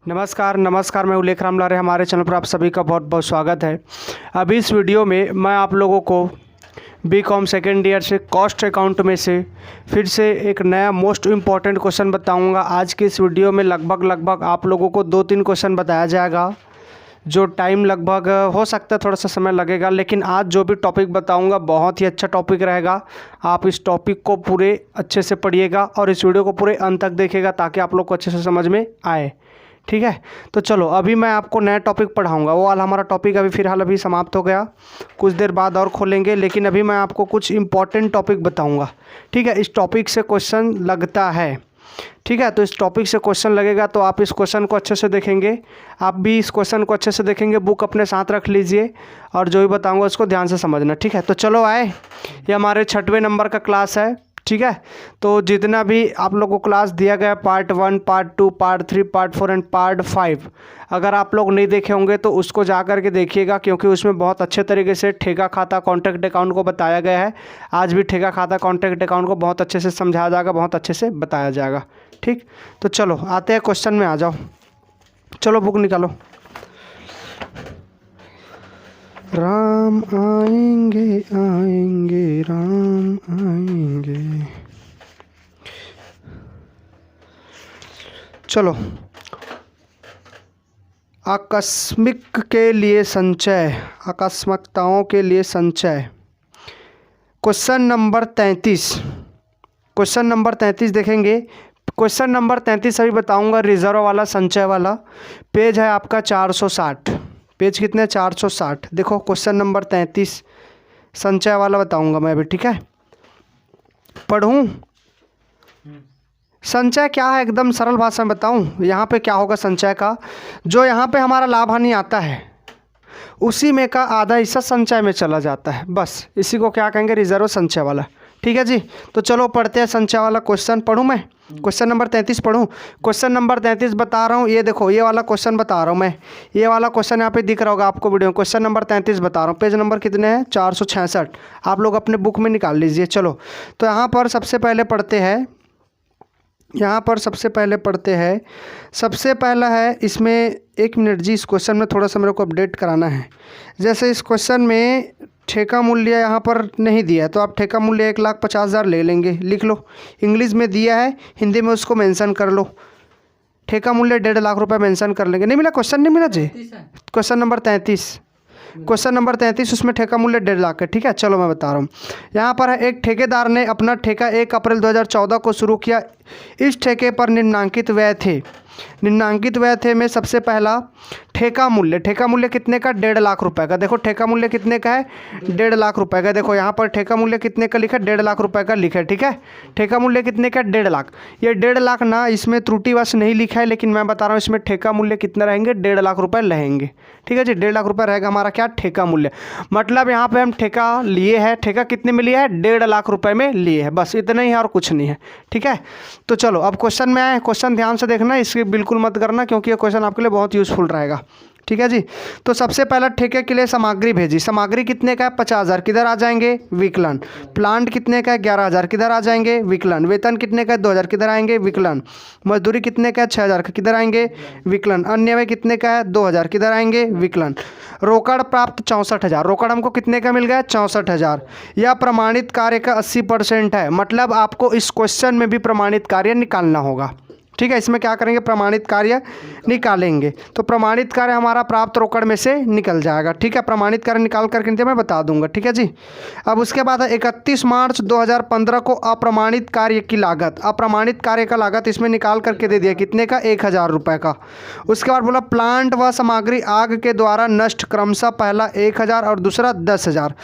नमस्कार नमस्कार, मैं उल्लेख राम लारे। हमारे चैनल पर आप सभी का बहुत बहुत स्वागत है। अभी इस वीडियो में मैं आप लोगों को बीकॉम सेकेंड ईयर से कॉस्ट अकाउंट में से फिर से एक नया मोस्ट इम्पॉर्टेंट क्वेश्चन बताऊंगा। आज की इस वीडियो में लगभग आप लोगों को 2-3 क्वेश्चन बताया जाएगा, जो टाइम लगभग हो सकता है थोड़ा सा समय लगेगा, लेकिन आज जो भी टॉपिक बताऊंगा बहुत ही अच्छा टॉपिक रहेगा। आप इस टॉपिक को पूरे अच्छे से पढ़िएगा और इस वीडियो को पूरे अंत तक देखिएगा ताकि आप लोग को अच्छे से समझ में आए। ठीक है, तो चलो अभी मैं आपको नया टॉपिक पढ़ाऊंगा। वो वाला हमारा टॉपिक अभी फ़िलहाल अभी समाप्त हो गया, कुछ देर बाद और खोलेंगे, लेकिन अभी मैं आपको कुछ इंपॉर्टेंट टॉपिक बताऊंगा। ठीक है, इस टॉपिक से क्वेश्चन लगता है। ठीक है, तो इस टॉपिक से क्वेश्चन लगेगा तो आप इस क्वेश्चन को अच्छे से देखेंगे। आप भी इस क्वेश्चन को अच्छे से देखेंगे, बुक अपने साथ रख लीजिए और जो भी बताऊँगा उसको ध्यान से समझना। ठीक है, तो चलो आए, ये हमारे 6वें नंबर का क्लास है। ठीक है, तो जितना भी आप लोगों को क्लास दिया गया part 1, part 2, part 3, part 4 and part 5, अगर आप लोग नहीं देखे होंगे तो उसको जा कर के देखिएगा, क्योंकि उसमें बहुत अच्छे तरीके से ठेका खाता कॉन्टैक्ट अकाउंट को बताया गया है। आज भी ठेका खाता कॉन्टैक्ट अकाउंट को बहुत अच्छे से समझाया जाएगा, बहुत अच्छे से बताया जाएगा। ठीक, तो चलो आते हैं क्वेश्चन में, आ जाओ। चलो बुक निकालो। राम आएंगे आएंगे राम आएंगे। चलो, आकस्मिक के लिए संचय, आकस्मिकताओं के लिए संचय। क्वेश्चन नंबर 33, क्वेश्चन नंबर 33 देखेंगे। क्वेश्चन नंबर 33 अभी बताऊंगा, रिजर्व वाला, संचय वाला। पेज है आपका 460। पेज कितने? 460। देखो क्वेश्चन नंबर 33 संचय वाला बताऊंगा मैं अभी। ठीक है, पढ़ूं? संचय क्या है, एकदम सरल भाषा में बताऊं। यहाँ पे क्या होगा संचय का, जो यहाँ पे हमारा लाभ हानि आता है उसी में का आधा हिस्सा संचय में चला जाता है। बस इसी को क्या कहेंगे, रिजर्व संचय वाला। ठीक है जी, तो चलो पढ़ते हैं संचय वाला क्वेश्चन। पढ़ूं मैं? क्वेश्चन नंबर 33 पढ़ूं? क्वेश्चन नंबर 33 बता रहा हूँ, ये देखो, ये वाला क्वेश्चन बता रहा हूँ मैं। ये वाला क्वेश्चन यहाँ पे दिख रहा होगा आपको वीडियो में। क्वेश्चन नंबर 33 बता रहा हूँ। पेज नंबर कितने हैं? 466। आप लोग अपने बुक में निकाल लीजिए। चलो, तो यहाँ पर सबसे पहले पढ़ते हैं, यहाँ पर सबसे पहले पढ़ते हैं। सबसे पहला है इसमें, 1 मिनट जी, इस क्वेश्चन में थोड़ा सा मेरे को अपडेट कराना है। जैसे इस क्वेश्चन में ठेका मूल्य यहाँ पर नहीं दिया है, तो आप ठेका मूल्य 1,50,000 ले लेंगे। लिख लो, इंग्लिश में दिया है, हिंदी में उसको मेंशन कर लो। ठेका मूल्य 1.5 लाख रुपए मेंशन कर लेंगे। नहीं मिला? क्वेश्चन नहीं मिला जी? क्वेश्चन नंबर 33, क्वेश्चन नंबर 33, उसमें ठेका मूल्य 1.5 लाख है। ठीक है, चलो मैं बता रहा हूँ। यहाँ पर है, एक ठेकेदार ने अपना ठेका 1 अप्रैल 2014 को शुरू किया। इस ठेके पर निम्नांकित व्यय थे। निम्नांकित व्यय थे में सबसे पहला ठेका मूल्य। ठेका मूल्य कितने का? 1.5 लाख रुपए का। देखो ठेका मूल्य कितने का है? 1.5 लाख रुपए का। देखो यहाँ पर ठेका मूल्य कितने का लिखा है? 1.5 लाख रुपए का लिखा है। ठीक है, ठेका मूल्य कितने का? 1.5 लाख। ये 1.5 लाख ना, इसमें त्रुटिवश नहीं लिखा है, लेकिन मैं बता रहा हूँ इसमें ठेका मूल्य कितना रहेंगे? 1.5 लाख रुपए रहेंगे। ठीक है जी, 1.5 लाख रुपए रहेगा हमारा क्या? ठेका मूल्य। मतलब यहाँ पे हम ठेका लिए है, ठेका कितने में लिया है? 1.5 लाख रुपए में लिए है। बस इतना ही है और कुछ नहीं है। ठीक है, तो चलो अब क्वेश्चन में आए। क्वेश्चन ध्यान से देखना, इसकी बिल्कुल मत करना, क्योंकि ये क्वेश्चन आपके लिए बहुत यूजफुल रहेगा। ठीक है जी, तो सबसे पहला ठेके के लिए सामग्री भेजी। सामग्री कितने का है? 50,000। किधर आ जाएंगे? विकलन। प्लांट कितने का है? 11,000। किधर आ जाएंगे? विकलन। वेतन कितने का है? 2,000। किधर आएंगे? विकलन। मजदूरी कितने का है? 6,000। किधर आएंगे? विकलन। अन्य व्यय कितने का है? 2,000। किधर आएंगे? विकलन। रोकड़ प्राप्त 64,000। रोकड़ हमको कितने का मिल गया? 64,000। यह प्रमाणित कार्य का 80% है। मतलब आपको इस क्वेश्चन में भी प्रमाणित कार्य निकालना होगा। ठीक है, इसमें क्या करेंगे? प्रमाणित कार्य निकालेंगे। तो प्रमाणित कार्य हमारा प्राप्त रोकड़ में से निकल जाएगा। ठीक है, प्रमाणित कार्य निकाल करके मैं बता दूंगा। ठीक है जी, अब उसके बाद 31 मार्च 2015 को अप्रमाणित कार्य की लागत, अप्रमाणित कार्य का लागत इसमें निकाल करके दे दिया। कितने का? 1,000 रुपये का। उसके बाद बोला प्लांट व सामग्री आग के द्वारा नष्ट, क्रमशः पहला 1,000 और दूसरा 10,000।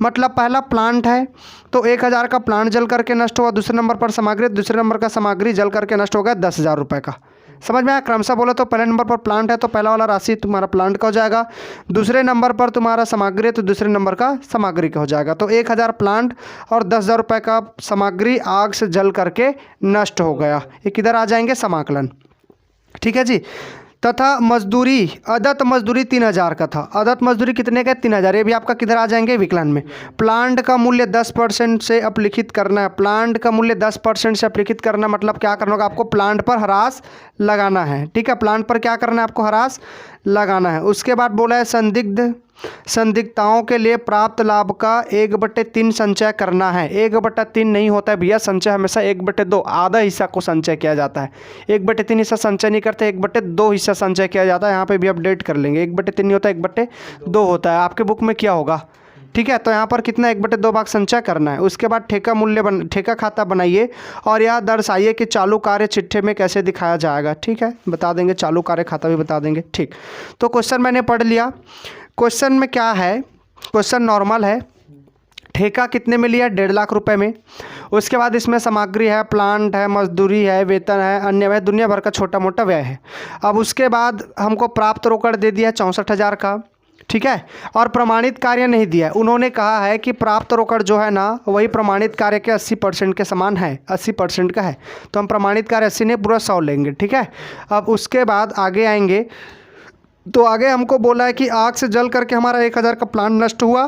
मतलब पहला प्लांट है तो 1,000 का प्लांट जल करके नष्ट हुआ। दूसरे नंबर पर सामग्री, दूसरे नंबर का सामग्री जल करके नष्ट हो गया 10,000 रुपये का। समझ में आया? क्रमशः बोला तो पहले नंबर पर प्लांट है तो पहला वाला राशि तुम्हारा प्लांट का हो जाएगा। दूसरे नंबर पर तुम्हारा सामग्री है तो दूसरे नंबर का सामग्री का हो जाएगा। तो 1,000 प्लांट और 10,000 रुपये का सामग्री आग से जल करके नष्ट हो गया। ये किधर आ जाएंगे? समाकलन। ठीक है जी, तथा मजदूरी, अदत्त मजदूरी 3000 का था। अदत्त मजदूरी कितने का? 3000। ये भी आपका किधर आ जाएंगे? विकलन में। प्लांट का मूल्य 10% से अपलिखित करना है। प्लांट का मूल्य 10% से अपलिखित करना मतलब क्या करना होगा आपको? प्लांट पर ह्रास लगाना है। ठीक है, प्लांट पर क्या करना है आपको? ह्रास लगाना है। उसके बाद बोला है संदिग्धताओं के लिए प्राप्त लाभ का 1/3 संचय करना है। 1/3 नहीं होता है भैया, संचय हमेशा 1/2 आधा हिस्सा को संचय किया जाता है। 1/3 हिस्सा संचय नहीं करते, 1/2 हिस्सा संचय किया जाता है। यहाँ पे भी अपडेट कर लेंगे, 1/3 नहीं होता, 1/2 होता है। आपके बुक में क्या होगा? ठीक है, तो यहाँ पर कितना 1/2 भाग संचय करना है। उसके बाद ठेका खाता बनाइए और यह दर्शाइए कि चालू कार्य चिट्ठे में कैसे दिखाया जाएगा। ठीक है, बता देंगे, चालू कार्य खाता भी बता देंगे। ठीक, तो क्वेश्चन मैंने पढ़ लिया। क्वेश्चन में क्या है? क्वेश्चन नॉर्मल है। ठेका कितने में लिया? 1.5 लाख रुपए में। उसके बाद इसमें सामग्री है, प्लांट है, मजदूरी है, वेतन है, अन्य व्यय, दुनिया भर का छोटा मोटा व्यय है। अब उसके बाद हमको प्राप्त रोकड़ दे दिया 64,000 का। ठीक है, और प्रमाणित कार्य नहीं दिया है। उन्होंने कहा है कि प्राप्त रोकड़ जो है ना वही प्रमाणित कार्य के 80% के समान है, 80% का है। तो हम प्रमाणित कार्य 80 नहीं पूरा 100 लेंगे। ठीक है, अब उसके बाद आगे आएंगे तो आगे हमको बोला है कि आग से जल करके हमारा 1000 का प्लांट नष्ट हुआ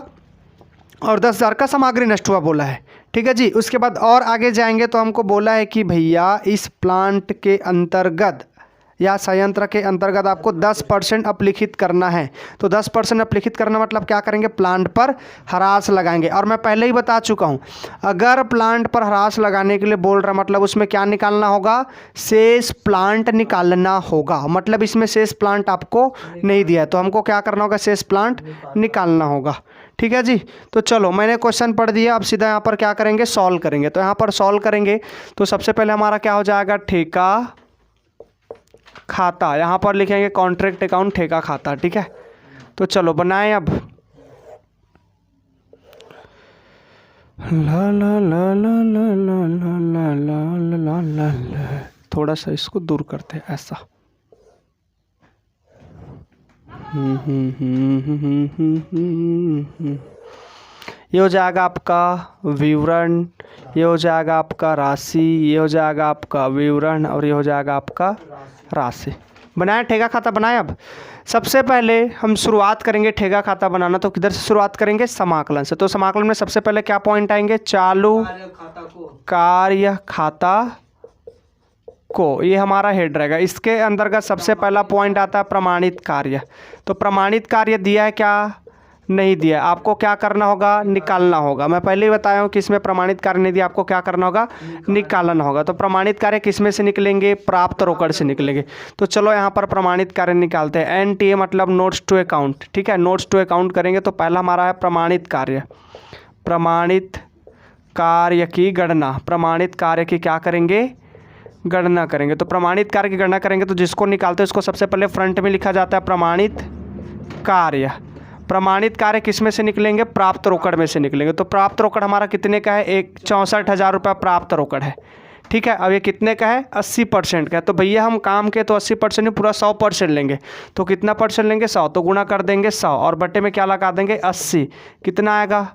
और 10,000 का सामग्री नष्ट हुआ बोला है। ठीक है जी, उसके बाद और आगे जाएंगे तो हमको बोला है कि भैया इस प्लांट के अंतर्गत या संयंत्र के अंतर्गत आपको 10% अपलिखित करना है। तो 10% अपलिखित करना मतलब क्या करेंगे? प्लांट पर ह्रास लगाएंगे। और मैं पहले ही बता चुका हूँ, अगर प्लांट पर ह्रास लगाने के लिए बोल रहा मतलब उसमें क्या निकालना होगा? शेष प्लांट निकालना होगा। मतलब इसमें शेष प्लांट आपको नहीं दिया है, तो हमको क्या करना होगा? शेष प्लांट निकालना होगा। ठीक है जी, तो चलो मैंने क्वेश्चन पढ़ दिया। अब सीधा यहाँ पर क्या करेंगे? सॉल्व करेंगे। तो यहाँ पर सॉल्व करेंगे तो सबसे पहले हमारा क्या हो जाएगा? ठेका खाता। यहाँ पर लिखेंगे कॉन्ट्रैक्ट अकाउंट ठेका खाता। ठीक है, तो चलो बनाएं अब। ला ला ला ला ला ला ला ला ला ला ला, थोड़ा सा इसको दूर करते हैं ऐसा। ये हो जाएगा आपका विवरण, ये हो जाएगा आपका राशि, ये हो जाएगा आपका विवरण और ये हो जाएगा आपका राशि। बनाया ठेका खाता बनाया। अब सबसे पहले हम शुरुआत करेंगे ठेका खाता बनाना, तो किधर से शुरुआत करेंगे? समाकलन से। तो समाकलन में सबसे पहले क्या पॉइंट आएंगे? चालू कार्य खाता को, ये हमारा हेड रहेगा। इसके अंतर्गत सबसे पहला पॉइंट आता है प्रमाणित कार्य। तो प्रमाणित कार्य दिया है क्या? नहीं दिया। आपको क्या करना होगा? निकालना होगा। मैं पहले ही बताया हूँ कि इसमें प्रमाणित कार्य नहीं दिया, आपको क्या करना होगा? निकालना होगा। तो प्रमाणित कार्य किस में से निकलेंगे? प्राप्त रोकड़ से निकलेंगे। तो चलो यहाँ पर प्रमाणित कार्य निकालते हैं। NTA मतलब नोट्स टू अकाउंट। ठीक है, नोट्स टू अकाउंट करेंगे तो पहला हमारा है प्रमाणित कार्य। प्रमाणित कार्य की गणना, प्रमाणित कार्य की क्या करेंगे? गणना करेंगे। तो प्रमाणित कार्य की गणना करेंगे तो जिसको निकालते हैं उसको सबसे पहले फ्रंट में लिखा जाता है प्रमाणित कार्य। प्रमाणित कार्य किस में से निकलेंगे? प्राप्त रोकड़ में से निकलेंगे। तो प्राप्त रोकड़ हमारा कितने का है? 64,000 रुपये प्राप्त रोकड़ है। ठीक है, अब ये कितने का है? 80% का है। तो भैया हम काम के तो 80% नहीं पूरा 100% लेंगे। तो कितना परसेंट लेंगे? 100। तो गुणा कर देंगे 100 और बटे में क्या लगा देंगे? 80। कितना आएगा?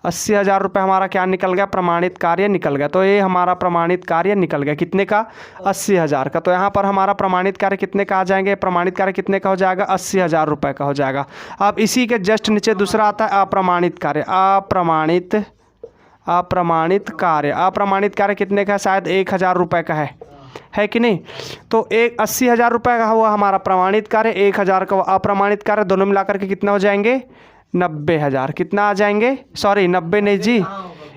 80,000 रुपये हमारा क्या निकल गया? प्रमाणित कार्य निकल गया। तो ये हमारा प्रमाणित कार्य निकल गया। कितने का? 80,000 का। तो यहाँ पर हमारा प्रमाणित कार्य कितने का आ जाएंगे? प्रमाणित कार्य कितने का हो जाएगा? 80,000 रुपये का हो जाएगा। अब इसी के जस्ट नीचे दूसरा आता है अप्रमाणित कार्य। अप्रमाणित कार्य, अप्रमाणित कार्य कितने का? शायद 1,000 रुपये का है कि नहीं? तो 80,000 रुपये का हुआ हमारा प्रमाणित कार्य, 1,000 का अप्रमाणित कार्य, दोनों मिलाकर के कितना हो जाएंगे? 90,000। कितना आ जाएंगे? सॉरी 90 नहीं जी,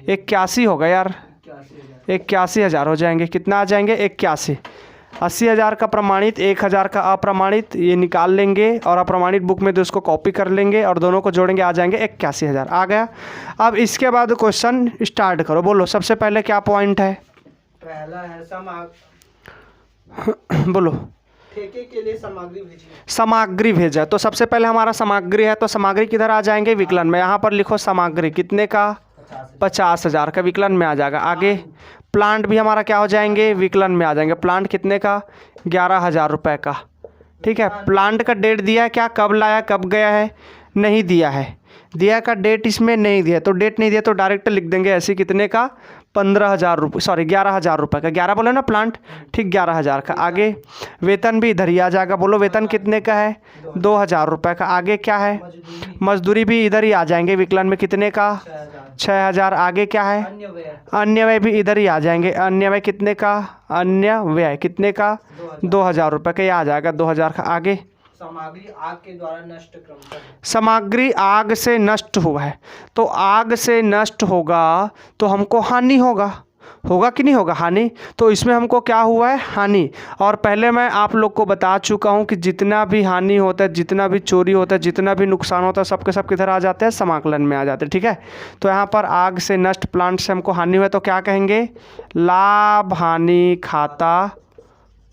81 होगा यार, 81,000 हो जाएंगे। कितना आ जाएंगे? 81। 80,000 का प्रमाणित, 1,000 का अप्रमाणित, ये निकाल लेंगे और अप्रमाणित बुक में तो उसको कॉपी कर लेंगे और दोनों को जोड़ेंगे, आ जाएंगे 81,000। आ गया। अब इसके बाद क्वेश्चन स्टार्ट करो। बोलो सबसे पहले क्या पॉइंट है? पहला है बोलो। ठेके के लिए सामग्री भेजी। सामग्री भेजा। तो सबसे पहले हमारा सामग्री है, तो सामग्री किधर आ जाएंगे? विकलन में। यहाँ पर लिखो सामग्री कितने का? 50,000 का, विकलन में आ जाएगा। आगे प्लांट भी हमारा क्या हो जाएंगे? विकलन में आ जाएंगे। प्लांट कितने का? 11,000 रुपये का। ठीक है, प्लांट का डेट दिया है क्या? कब लाया कब गया है? नहीं दिया है। दिया का डेट इसमें नहीं दिया, तो डेट नहीं दिया तो डायरेक्ट लिख देंगे ऐसे। कितने का? 15,000 रुपये, सॉरी 11,000 रुपये का, 11 बोले ना प्लांट, ठीक 11,000 का। आगे वेतन भी इधर ही आ जाएगा, बोलो वेतन कितने का है, 2,000 रुपये का। आगे क्या है, मजदूरी भी इधर ही आ जाएंगे, विकलन में कितने का, 6,000। आगे क्या है, अन्य व्यय अन्य व्यय भी इधर ही आ जाएंगे, अन्य व्यय कितने का, अन्य व्यय कितने का, 2,000 रुपये का, ये आ जाएगा 2,000 का। आगे सामग्री आग के द्वारा नष्ट क्रमशः। सामग्री आग से नष्ट हुआ है, तो आग से नष्ट होगा तो हमको हानि होगा, होगा कि नहीं होगा, हानि। तो इसमें हमको क्या हुआ है, हानि। और पहले मैं आप लोग को बता चुका हूँ कि जितना भी हानि होता है, जितना भी चोरी होता है, जितना भी नुकसान होता है, सब के सब किधर आ जाते हैं, समाकलन में आ जाते हैं, ठीक है। तो यहाँ पर आग से नष्ट, प्लांट से हमको हानि हुआ तो क्या कहेंगे, लाभ हानि खाता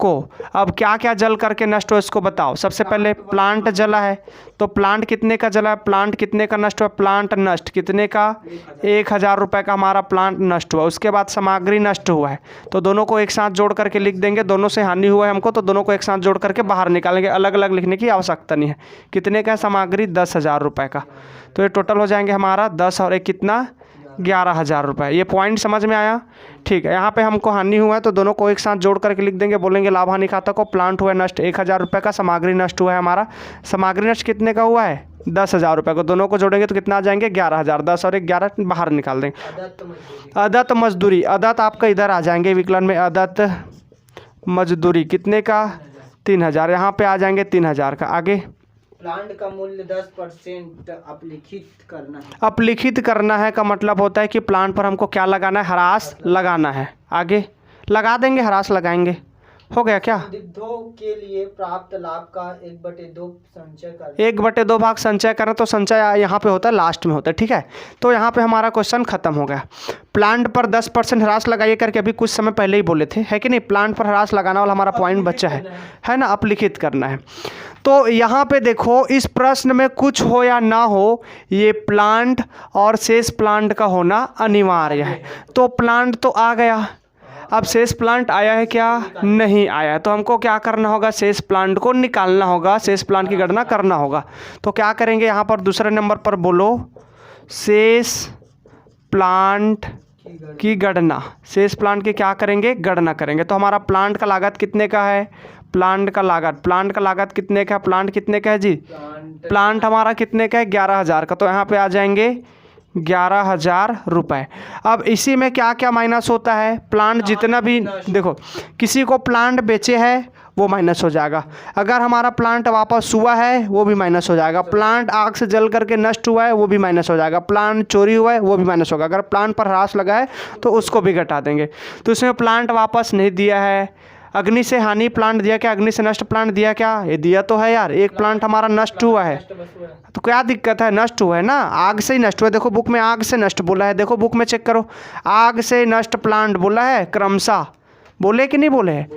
को। अब क्या क्या जल करके नष्ट हो इसको बताओ। सबसे पहले प्लांट जला है, तो प्लांट कितने का जला है, प्लांट कितने का नष्ट हुआ, प्लांट नष्ट कितने का, 1,000 रुपये का हमारा प्लांट नष्ट हुआ। उसके बाद सामग्री नष्ट हुआ है, तो दोनों को एक साथ जोड़ करके लिख देंगे, दोनों से हानि हुआ है हमको, तो दोनों को एक साथ जोड़ करके बाहर निकालेंगे, अलग अलग लिखने की आवश्यकता नहीं है। कितने का है सामग्री, 10,000 रुपये का, तो ये टोटल हो जाएंगे हमारा 10 और एक कितना, 11,000 रुपये। ये पॉइंट समझ में आया, ठीक है। यहाँ पे हमको हानि हुआ है तो दोनों को एक साथ जोड़ करके लिख देंगे, बोलेंगे लाभ हानि खाता को। प्लांट हुआ है नष्ट 1,000 रुपये का, सामग्री नष्ट हुआ है हमारा, सामग्री नष्ट कितने का हुआ है, 10,000 रुपये को। दोनों को जोड़ेंगे तो कितना आ जाएंगे, 11,000, 10 और एक 11 बाहर निकाल देंगे। अदत्त मजदूरी, अदत्त आपका इधर आ जाएंगे विकलन में, अदत्त मजदूरी कितने का, 3,000, यहाँ पे आ जाएंगे 3,000 का। आगे प्लांट का मूल्य 10% अपलिखित करना है। अपलिखित करना है का मतलब होता है कि प्लांट पर हमको क्या लगाना है, ह्रास लगाना है। आगे लगा देंगे, ह्रास लगाएंगे, हो गया क्या। संदिग्धों के लिए प्राप्त लाभ का 1/2 संचय करना, 1/2 भाग संचय करना, तो संचय यहाँ पे होता है, लास्ट में होता है, ठीक है। तो यहाँ पे हमारा क्वेश्चन खत्म हो गया। प्लांट पर 10% ह्रास लगाइए करके अभी कुछ समय पहले ही बोले थे, है कि नहीं। प्लांट पर ह्रास लगाना वाला हमारा पॉइंट बच्चा है ना, अपलिखित करना है। तो यहाँ पे देखो, इस प्रश्न में कुछ हो या ना हो, ये प्लांट और शेष प्लांट का होना अनिवार्य है। तो प्लांट तो आ गया, अब शेष प्लांट आया है क्या, नहीं आया, तो हमको क्या करना होगा, शेष प्लांट को निकालना होगा, शेष प्लांट की गणना करना होगा। तो क्या करेंगे, यहाँ पर दूसरे नंबर पर बोलो, शेष प्लांट की गणना, शेष प्लांट की क्या करेंगे, गणना करेंगे। तो हमारा प्लांट का लागत कितने का है, प्लांट का लागत कितने का, प्लांट कितने का है जी, प्लांट हमारा कितने का है, 11,000 का, तो यहाँ पे आ जाएंगे 11,000 रुपये। अब इसी में क्या क्या माइनस होता है, प्लांट जितना भी, देखो किसी को प्लांट बेचे है वो माइनस हो जाएगा, अगर हमारा प्लांट वापस हुआ है वो भी माइनस हो जाएगा, प्लांट आग से जल करके नष्ट हुआ है वो भी माइनस हो जाएगा, प्लांट चोरी हुआ है वो भी माइनस होगा, अगर प्लांट पर ह्रास लगा है तो उसको भी घटा देंगे। तो इसमें प्लांट वापस नहीं दिया है, अग्नि से हानि प्लांट दिया क्या, अग्नि से नष्ट प्लांट दिया क्या, ये दिया तो है यार, एक प्लांट हमारा नष्ट हुआ है, तो क्या दिक्कत है, नष्ट हुआ है ना, आग से ही नष्ट हुआ है। देखो बुक में आग से नष्ट बोला है, देखो बुक में चेक करो, आग से नष्ट प्लांट बोला है, क्रमशः बोले कि नहीं बोले है,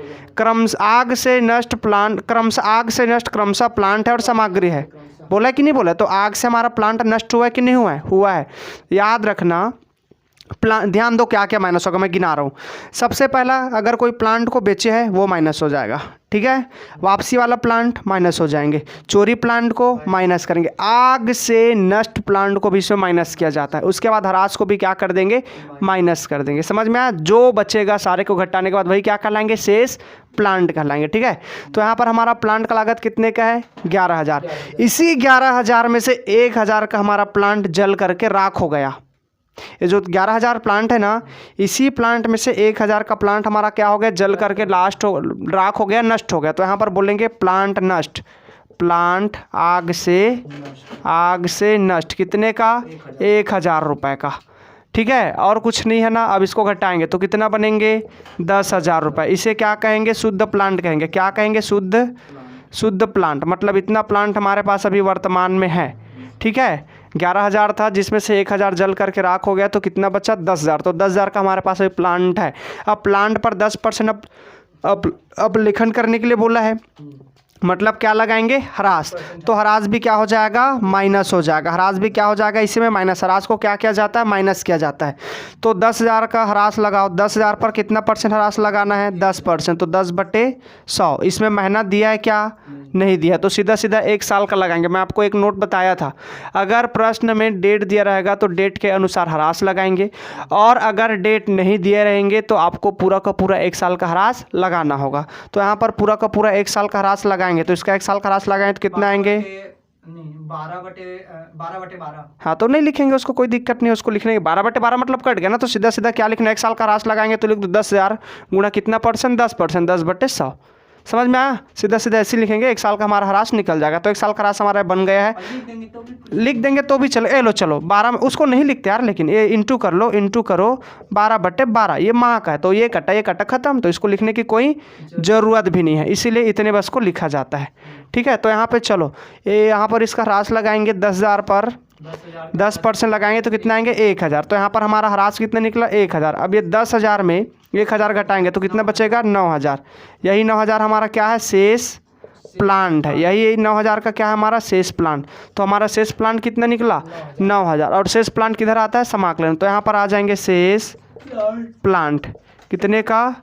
आग से नष्ट प्लांट, क्रमशः आग से नष्ट क्रमशः प्लांट है और सामग्री है, बोला कि नहीं बोला। तो आग से हमारा प्लांट नष्ट हुआ है कि नहीं हुआ है, हुआ है। याद रखना, प्लांट, ध्यान दो क्या क्या माइनस होगा, मैं गिना रहा हूँ। सबसे पहला, अगर कोई प्लांट को बेचे है वो माइनस हो जाएगा, ठीक है। वापसी वाला प्लांट माइनस हो जाएंगे, चोरी प्लांट को माइनस करेंगे, आग से नष्ट प्लांट को भी इसमें माइनस किया जाता है। उसके बाद ह्रास को भी क्या कर देंगे, माइनस कर देंगे। समझ में आया, जो बचेगा सारे को घटाने के बाद वही क्या कहलाएंगे, शेष प्लांट कहलाएंगे, ठीक है। तो यहाँ पर हमारा प्लांट का लागत कितने का है, 11,000। इसी 11,000 में से 1,000 का हमारा प्लांट जल करके राख हो गया। ये जो 11,000 प्लांट है ना, इसी प्लांट में से 1,000 का प्लांट हमारा क्या हो गया, जल करके राख हो गया, नष्ट हो गया। तो यहाँ पर बोलेंगे प्लांट नष्ट, प्लांट आग से नष्ट कितने का, 1,000 रुपये का, ठीक है। और कुछ नहीं है ना, अब इसको घटाएंगे तो कितना बनेंगे, 10,000 रुपये। इसे क्या कहेंगे, शुद्ध प्लांट कहेंगे, क्या कहेंगे, शुद्ध प्लांट, मतलब इतना प्लांट हमारे पास अभी वर्तमान में है, ठीक है। 11,000 था जिसमें से 1,000 जल करके राख हो गया, तो कितना बचा, 10,000। तो 10,000 का हमारे पास अभी प्लांट है। अब प्लांट पर 10% अब लेखन करने के लिए बोला है, मतलब क्या लगाएंगे, ह्रास। तो ह्रास भी क्या हो जाएगा, माइनस हो जाएगा, ह्रास भी क्या हो जाएगा, इसी में माइनस, ह्रास को क्या किया जाता है, माइनस किया जाता है। तो 10,000 का ह्रास लगाओ, 10,000 पर कितना % ह्रास लगाना है, 10%, तो 10/100। इसमें मेहनत दिया है क्या, नहीं दिया, तो सीधा सीधा 1 साल का लगाएंगे। मैं आपको एक नोट बताया था, अगर प्रश्न में डेट दिया रहेगा तो डेट के अनुसार ह्रास लगाएंगे, और अगर डेट नहीं दिए रहेंगे तो आपको पूरा का पूरा 1 साल का ह्रास लगाना होगा। तो यहाँ पर पूरा का पूरा 1 साल का ह्रास लगाएंगे, तो इसका 1 साल का ह्रास लगाएंगे तो कितना आएंगे? 12/12। हाँ, तो नहीं लिखेंगे, उसको कोई दिक्कत नहीं है, उसको लिखने के 12/12 मतलब कट गया ना, तो सीधा सीधा क्या लिखना है? 1 साल का ह्रास लगाएंगे तो लिख दो 10,000 गुणा कितना परसेंट? 10%, 10/100। समझ में आया? सीधा सीधा ऐसे लिखेंगे, 1 साल का हमारा ह्रास निकल जाएगा। तो 1 साल का ह्रास हमारा बन गया है। लिख देंगे तो भी चलो, लो चलो 12 में उसको नहीं लिखते यार, लेकिन ये इंटू कर लो, इंटू करो 12/12, ये माह का है तो ये कटा खत्म, तो इसको लिखने की कोई ज़रूरत भी नहीं है, इसीलिए इतने बस को लिखा जाता है। ठीक है, तो यहाँ पे चलो ये यहाँ पर इसका ह्रास लगाएंगे 10,000 पर 10% लगाएंगे तो कितना आएंगे? 1,000। तो यहाँ पर हमारा ह्रास कितना निकला? 1,000। अब ये 10,000 में 1,000 घटाएंगे तो कितना बचेगा? 9,000। यही 9,000 हमारा क्या है? शेष प्लांट है। यही 9,000 का क्या है हमारा? शेष प्लांट। तो हमारा शेष प्लांट कितना निकला? 9,000। और शेष प्लांट किधर आता है? समाकलन। तो यहाँ पर आ जाएंगे शेष प्लांट कितने का?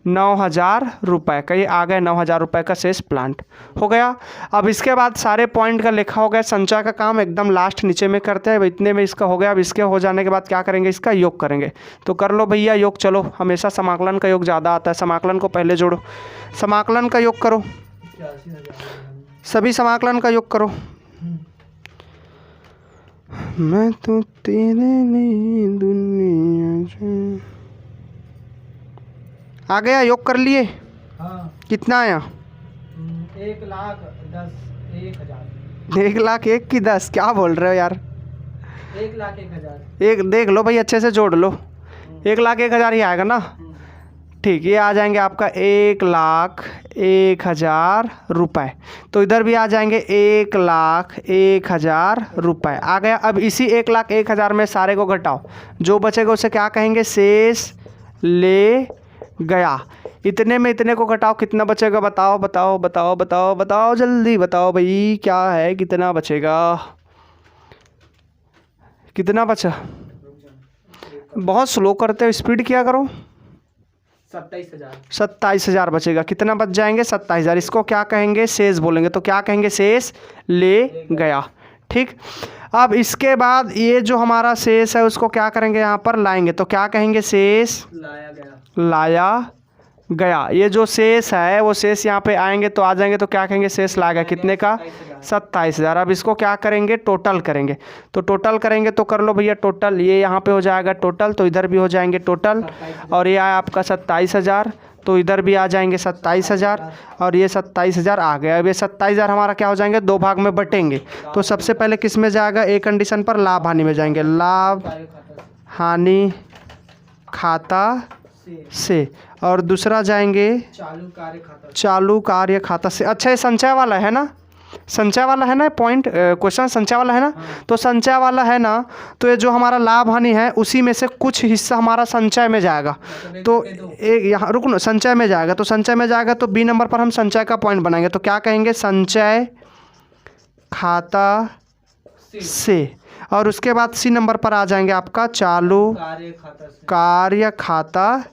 9,000 रुपये का। ये आ गए 9,000 रुपये का शेष प्लांट हो गया। अब इसके बाद सारे पॉइंट का लिखा हो गया, संचय का काम एकदम लास्ट नीचे में करते हैं। इतने में इसका हो गया। अब इसके हो जाने के बाद क्या करेंगे? इसका योग करेंगे। तो कर लो भैया योग। चलो, हमेशा समाकलन का योग ज़्यादा आता है, समाकलन को पहले जोड़ो, समाकलन का योग करो, सभी समाकलन का योग करो। मैं तो तेरे लिए दुनिया से आ गया, योग कर लिए? हाँ। कितना आया? 1,10,1,000। 1,01,000 की 10? क्या बोल रहे हो यार? 1,01,000। एक देख लो भाई, अच्छे से जोड़ लो। 1,01,000 ही आएगा ना? ठीक, ये आ जाएंगे आपका 1,01,000 रुपये। तो इधर भी आ जाएंगे 1,01,000 रुपये आ गया। अब इसी 1,01,000 में सारे को घटाओ, जो बचेगा उसे क्या कहेंगे? शेष ले गया। इतने में इतने को घटाओ, कितना बचेगा? बताओ बताओ बताओ बताओ बताओ, जल्दी बताओ भाई, क्या है? कितना बचेगा? कितना बचा? बहुत स्लो करते हो, स्पीड किया करो। 27,000। 27,000 बचेगा। कितना बच जाएंगे? 27,000। इसको क्या कहेंगे? शेष बोलेंगे। तो क्या कहेंगे? शेष ले गया। ठीक, अब इसके बाद ये जो हमारा शेष है उसको क्या करेंगे? यहाँ पर लाएंगे। तो क्या कहेंगे? शेष लाया गया। ये जो शेष है वो शेष यहाँ पे आएंगे तो आ जाएंगे, तो क्या कहेंगे? शेष लाया गया। कितने का? 27,000। अब इसको क्या करेंगे? टोटल करेंगे। तो टोटल करेंगे तो कर लो भैया टोटल। ये यहाँ पे हो जाएगा टोटल, तो इधर भी हो जाएंगे टोटल। और ये आया आपका 27,000, तो इधर भी आ जाएंगे 27,000, और ये 27,000 आ गया। अब ये 27,000 हमारा क्या हो जाएंगे? 2 भाग में बटेंगे। तो सबसे पहले किस में जाएगा? एक कंडीशन पर लाभ हानि में जाएंगे, लाभ हानि खाता से, और दूसरा जाएंगे चालू कार्य खाता से। अच्छा, ये संचय वाला है ना? संचय वाला है ना पॉइंट? क्वेश्चन संचय वाला है ना? तो संचय वाला है ना, तो ये जो हमारा लाभ हानि है उसी में से कुछ हिस्सा हमारा संचय में जाएगा। तो एक यहाँ रुक लो, संचय में जाएगा। तो संचय में जाएगा तो बी नंबर पर हम संचय का पॉइंट बनाएंगे। तो क्या कहेंगे? संचय खाता से। और उसके बाद सी नंबर पर आ जाएंगे आपका चालू कार्य खाता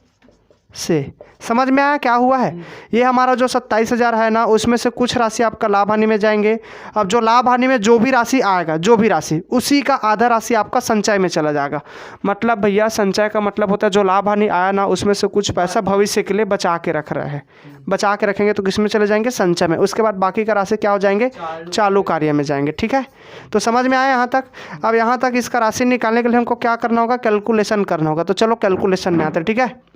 से। समझ में आया क्या हुआ है? ये हमारा जो 27,000 है ना, उसमें से कुछ राशि आपका लाभ हानि में जाएंगे। अब जो लाभ हानि में जो भी राशि आएगा, जो भी राशि, उसी का आधा राशि आपका संचय में चला जाएगा। मतलब भैया संचय का मतलब होता है जो लाभ हानि आया ना, उसमें से कुछ पैसा भविष्य के लिए बचा के रख रहे हैं। बचा के रखेंगे तो किस में चले जाएंगे? संचय में। उसके बाद बाकी का राशि क्या हो जाएंगे? चालू कार्य में जाएंगे। ठीक है, तो समझ में आया यहाँ तक? अब यहाँ तक इसका राशि निकालने के लिए हमको क्या करना होगा? कैलकुलेशन करना होगा। तो चलो कैलकुलेशन में आते हैं। ठीक है,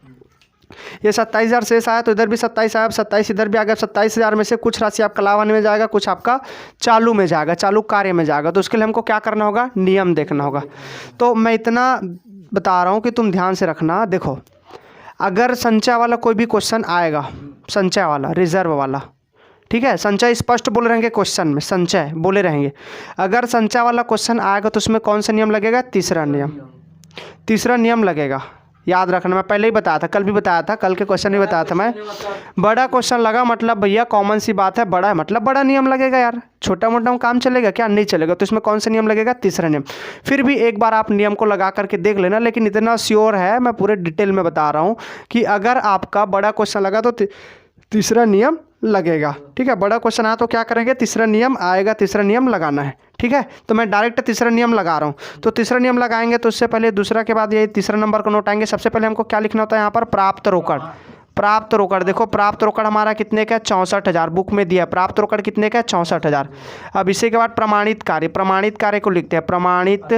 ये 27,000 शेष आया, तो इधर भी 27 आया, 27 इधर भी आ गया। 27,000 में से कुछ राशि आपका लाभ हानि में जाएगा, कुछ आपका चालू में जाएगा, चालू कार्य में जाएगा। तो उसके लिए हमको क्या करना होगा? नियम देखना होगा। तो मैं इतना बता रहा हूँ कि तुम ध्यान से रखना। देखो, अगर संचय वाला कोई भी क्वेश्चन आएगा, संचय वाला, रिजर्व वाला, ठीक है, संचय स्पष्ट बोले रहेंगे क्वेश्चन में, संचय बोले रहेंगे। अगर संचय वाला क्वेश्चन आएगा तो उसमें कौन सा नियम लगेगा? तीसरा नियम। तीसरा नियम लगेगा, याद रखना। मैं पहले ही बताया था, कल भी बताया था, कल के क्वेश्चन भी बताया था मैं। बड़ा क्वेश्चन लगा मतलब भैया कॉमन सी बात है, बड़ा है मतलब बड़ा नियम लगेगा यार। छोटा मोटा काम चलेगा क्या? नहीं चलेगा। तो इसमें कौन सा नियम लगेगा? तीसरा नियम। फिर भी एक बार आप नियम को लगा करके देख लेना, लेकिन इतना श्योर है, मैं पूरे डिटेल में बता रहा हूँ कि अगर आपका बड़ा क्वेश्चन लगा तो तीसरा नियम लगेगा। ठीक है, बड़ा क्वेश्चन आया तो क्या करेंगे, तीसरा नियम आएगा, तीसरा नियम लगाना है। ठीक है, तो मैं डायरेक्ट तीसरा नियम लगा रहा हूँ। तो तीसरा नियम लगाएंगे तो उससे पहले दूसरा के बाद ये तीसरा नंबर को नोट आएंगे। सबसे पहले हमको क्या लिखना होता है यहाँ पर, प्राप्त रोकड़। प्राप्त रोकड़, देखो प्राप्त रोकड़ हमारा कितने का है, 64,000 बुक में दिया। प्राप्त रोकड़ कितने का है, 64,000। अब इसी के बाद प्रमाणित कार्य, प्रमाणित कार्य को लिखते हैं, प्रमाणित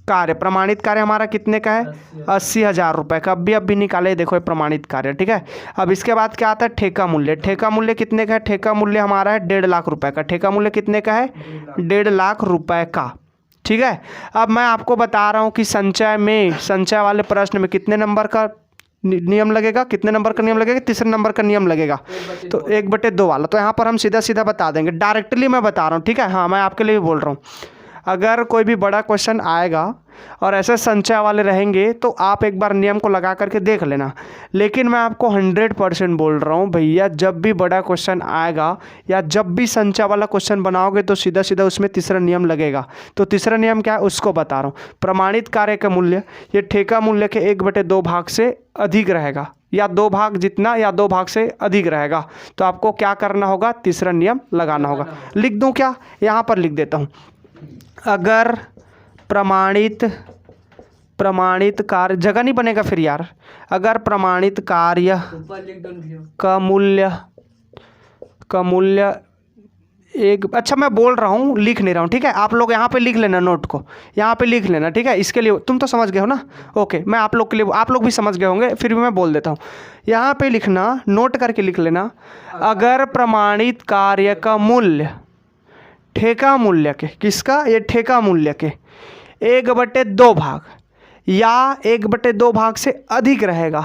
कार्य। प्रमाणित कार्य हमारा कितने का है, 80,000 रुपये का। अब भी निकाले, देखो ये प्रमाणित कार्य। ठीक है, अब इसके बाद क्या आता है, ठेका मूल्य। ठेका मूल्य कितने का है, ठेका मूल्य हमारा है 1.5 लाख रुपए का। ठेका मूल्य कितने का है, 1.5 लाख रुपए का। ठीक है, अब मैं आपको बता रहा हूँ कि संचय में, संचय वाले प्रश्न में कितने नंबर का नियम लगेगा, कितने नंबर का नियम लगेगा, तीसरे नंबर का नियम लगेगा। तो 1/2 वाला। तो यहाँ पर हम सीधा सीधा बता देंगे, डायरेक्टली मैं बता रहा हूँ। ठीक है, हाँ मैं आपके लिए भी बोल रहा हूँ। अगर कोई भी बड़ा क्वेश्चन आएगा और ऐसे संचय वाले रहेंगे तो आप एक बार नियम को लगा करके देख लेना। लेकिन मैं आपको 100% बोल रहा हूँ भैया, जब भी बड़ा क्वेश्चन आएगा या जब भी संचय वाला क्वेश्चन बनाओगे तो सीधा सीधा उसमें तीसरा नियम लगेगा। तो तीसरा नियम क्या है उसको बता रहा हूँ। प्रमाणित कार्य का मूल्य ये ठेका मूल्य के 1/2 भाग से अधिक रहेगा, या 2 भाग जितना या 2 भाग से अधिक रहेगा। तो आपको क्या करना होगा, तीसरा नियम लगाना होगा। लिख दूँ क्या, यहाँ पर लिख देता हूँ। अगर प्रमाणित कार्य, जगह नहीं बनेगा फिर यार, अगर प्रमाणित कार्य का मूल्य एक, अच्छा मैं बोल रहा हूँ, लिख नहीं रहा हूँ। ठीक है, आप लोग यहाँ पे लिख लेना, नोट को यहाँ पे लिख लेना। ठीक है, इसके लिए तुम तो समझ गए हो ना, ओके। मैं आप लोग के लिए, आप लोग भी समझ गए होंगे, फिर भी मैं बोल देता हूँ। यहाँ पे लिखना, नोट करके लिख लेना। अगर प्रमाणित कार्य का मूल्य ठेका मूल्य के, किसका, ये ठेका मूल्य के 1/2 भाग या 1/2 भाग से अधिक रहेगा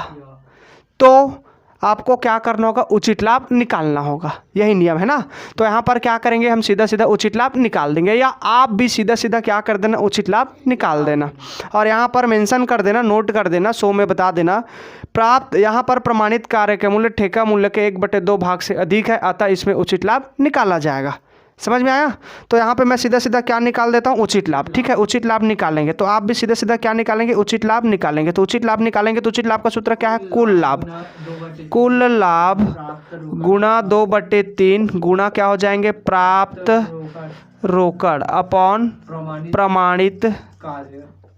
तो आपको क्या करना होगा, उचित लाभ निकालना होगा। यही नियम है ना। तो यहाँ पर क्या करेंगे, हम सीधा सीधा उचित लाभ निकाल देंगे, या आप भी सीधा सीधा क्या कर देना, उचित लाभ निकाल देना। और यहाँ पर मेंशन कर देना, नोट कर देना, 100 में बता देना। प्राप्त, यहाँ पर प्रमाणित कार्य का मूल्य ठेका मूल्य के 1/2 भाग से अधिक है, अतः इसमें उचित लाभ निकाला जाएगा। समझ में आया। तो यहाँ पे मैं सीधा सीधा क्या निकाल देता हूँ, उचित लाभ। ठीक है, उचित लाभ निकालेंगे तो आप भी सीधा सीधा क्या निकालेंगे, उचित लाभ निकालेंगे। तो उचित लाभ निकालेंगे तो उचित लाभ का सूत्र क्या है, कुल लाभ। कुल लाभ गुणा 2/3 गुणा क्या हो जाएंगे, प्राप्त रोकड़ अपॉन प्रमाणित